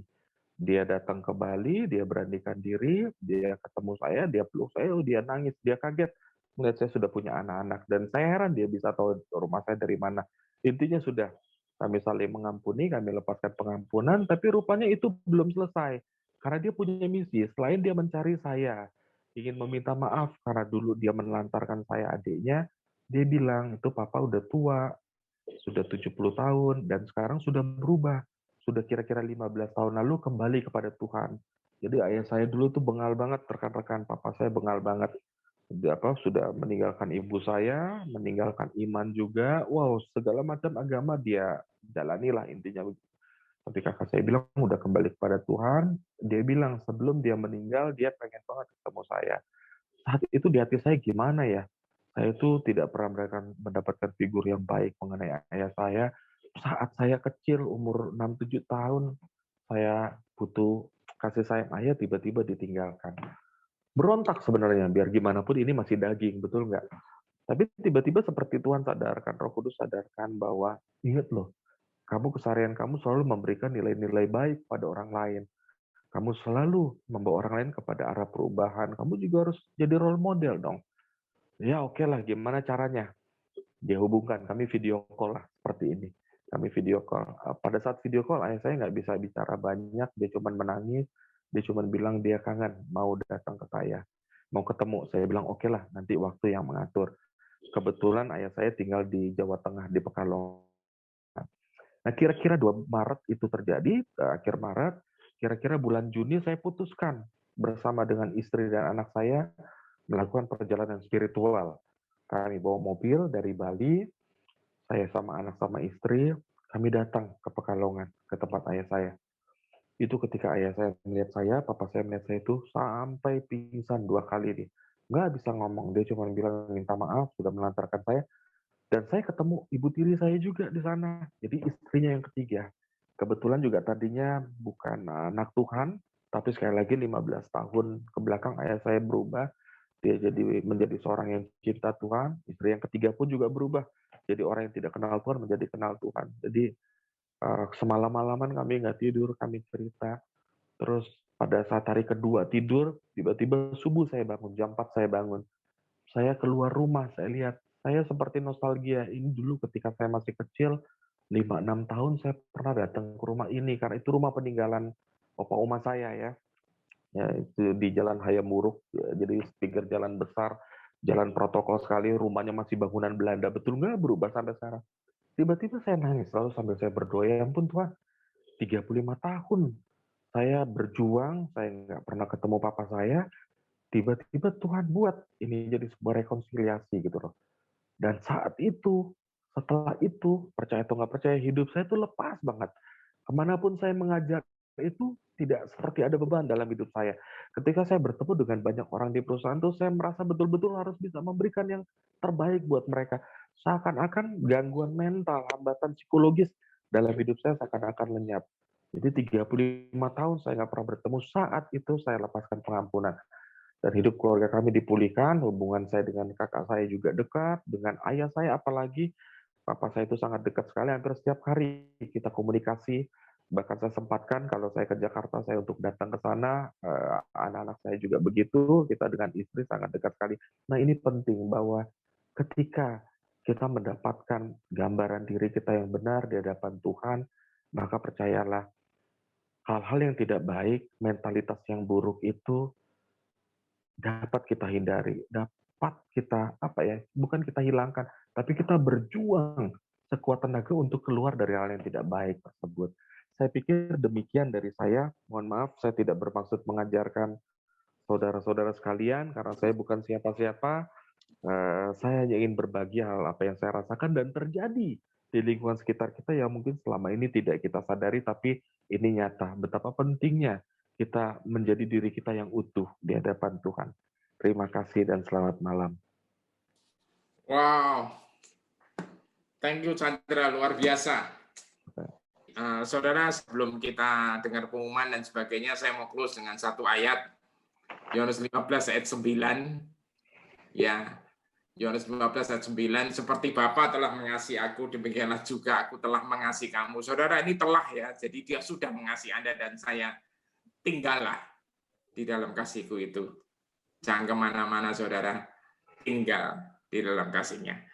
Dia datang ke Bali, dia beranikan diri, dia ketemu saya, dia peluk saya, dia nangis, dia kaget melihat saya sudah punya anak-anak. Dan saya heran dia bisa tahu rumah saya dari mana. Intinya sudah, kami saling mengampuni, kami lepaskan pengampunan, tapi rupanya itu belum selesai. Karena dia punya misi, selain dia mencari saya, ingin meminta maaf karena dulu dia menelantarkan saya adiknya, dia bilang, itu papa udah tua, sudah 70 tahun, dan sekarang sudah berubah, sudah kira-kira 15 tahun lalu kembali kepada Tuhan. Jadi ayah saya dulu tuh bengal banget, rekan-rekan papa saya bengal banget. Sudah meninggalkan ibu saya, meninggalkan iman juga. Wow, segala macam agama dia jalanilah intinya. Tapi kakak saya bilang udah kembali kepada Tuhan. Dia bilang sebelum dia meninggal dia pengen banget ketemu saya. Saat itu di hati saya gimana ya? Saya itu tidak pernah mendapatkan figur yang baik mengenai ayah saya. Saat saya kecil, umur 6-7 tahun, saya butuh kasih sayang ayah, tiba-tiba ditinggalkan. Berontak sebenarnya, biar gimana pun ini masih daging, betul nggak? Tapi tiba-tiba seperti Tuhan sadarkan, Roh Kudus sadarkan bahwa, ingat loh, kamu keseharian kamu selalu memberikan nilai-nilai baik pada orang lain. Kamu selalu membawa orang lain kepada arah perubahan. Kamu juga harus jadi role model dong. Ya oke lah, gimana caranya? Dia hubungkan, kami video call lah, seperti ini. Kami video call. Pada saat video call, ayah saya nggak bisa bicara banyak, dia cuma menangis, dia cuma bilang dia kangen, mau datang ke saya, mau ketemu. Saya bilang oke lah, nanti waktu yang mengatur. Kebetulan ayah saya tinggal di Jawa Tengah, di Pekalongan. Nah, kira-kira 2 Maret itu terjadi, akhir Maret, kira-kira bulan Juni saya putuskan bersama dengan istri dan anak saya melakukan perjalanan spiritual. Kami bawa mobil dari Bali, saya sama anak sama istri, kami datang ke Pekalongan, ke tempat ayah saya. Itu ketika ayah saya melihat saya, papa saya melihat saya itu sampai pingsan 2 kali nih. Nggak bisa ngomong, dia cuma bilang minta maaf, sudah melantarkan saya. Dan saya ketemu ibu tiri saya juga di sana. Jadi istrinya yang ketiga. Kebetulan juga tadinya bukan anak Tuhan, tapi sekali lagi 15 tahun ke belakang ayah saya berubah. Dia jadi menjadi seorang yang cinta Tuhan. Istri yang ketiga pun juga berubah. Jadi orang yang tidak kenal Tuhan menjadi kenal Tuhan. Jadi semalam-malaman kami nggak tidur, kami cerita. Terus pada saat hari kedua tidur, tiba-tiba subuh saya bangun, jam 4 saya bangun. Saya keluar rumah, saya lihat, saya seperti nostalgia. Ini dulu ketika saya masih kecil, 5-6 tahun saya pernah datang ke rumah ini, karena itu rumah peninggalan opa oma saya ya. Ya, itu di Jalan Hayam Wuruk, jadi pinggir jalan besar, jalan protokol sekali, rumahnya masih bangunan Belanda, betul nggak berubah sampai sekarang. Tiba-tiba saya nangis, lalu sambil saya berdoa, ya ampun Tuhan, 35 tahun saya berjuang, saya nggak pernah ketemu papa saya, tiba-tiba Tuhan buat ini jadi sebuah rekonsiliasi gitu loh. Dan saat itu, setelah itu, percaya atau nggak percaya, hidup saya tuh lepas banget. Kemanapun saya mengajak itu tidak seperti ada beban dalam hidup saya. Ketika saya bertemu dengan banyak orang di perusahaan tuh, saya merasa betul-betul harus bisa memberikan yang terbaik buat mereka. Seakan-akan gangguan mental, hambatan psikologis dalam hidup saya seakan-akan lenyap. Jadi 35 tahun saya nggak pernah bertemu, saat itu saya lepaskan pengampunan. Dan hidup keluarga kami dipulihkan, hubungan saya dengan kakak saya juga dekat, dengan ayah saya apalagi, papa saya itu sangat dekat sekali, hampir setiap hari kita komunikasi, bahkan saya sempatkan kalau saya ke Jakarta saya untuk datang ke sana, anak-anak saya juga begitu, kita dengan istri sangat dekat sekali. Nah ini penting bahwa ketika kita mendapatkan gambaran diri kita yang benar di hadapan Tuhan, maka percayalah, hal-hal yang tidak baik, mentalitas yang buruk itu dapat kita hindari, dapat kita bukan kita hilangkan, tapi kita berjuang sekuat tenaga untuk keluar dari hal yang tidak baik tersebut. Saya pikir demikian dari saya. Mohon maaf, saya tidak bermaksud mengajarkan saudara-saudara sekalian karena saya bukan siapa-siapa. Saya hanya ingin berbagi hal apa yang saya rasakan dan terjadi di lingkungan sekitar kita yang mungkin selama ini tidak kita sadari, tapi ini nyata. Betapa pentingnya kita menjadi diri kita yang utuh di hadapan Tuhan. Terima kasih dan selamat malam. Wow, thank you Chandra, luar biasa. Saudara, sebelum kita dengar pengumuman dan sebagainya, saya mau close dengan satu ayat. Yohanes 15 ayat 9. Ya, Yohanes 15 ayat 9, seperti Bapa telah mengasihi aku, demikianlah juga aku telah mengasihi kamu. Saudara, ini telah ya, jadi dia sudah mengasihi Anda dan saya. Tinggallah di dalam kasihku itu. Jangan kemana-mana, saudara. Tinggal di dalam kasihnya.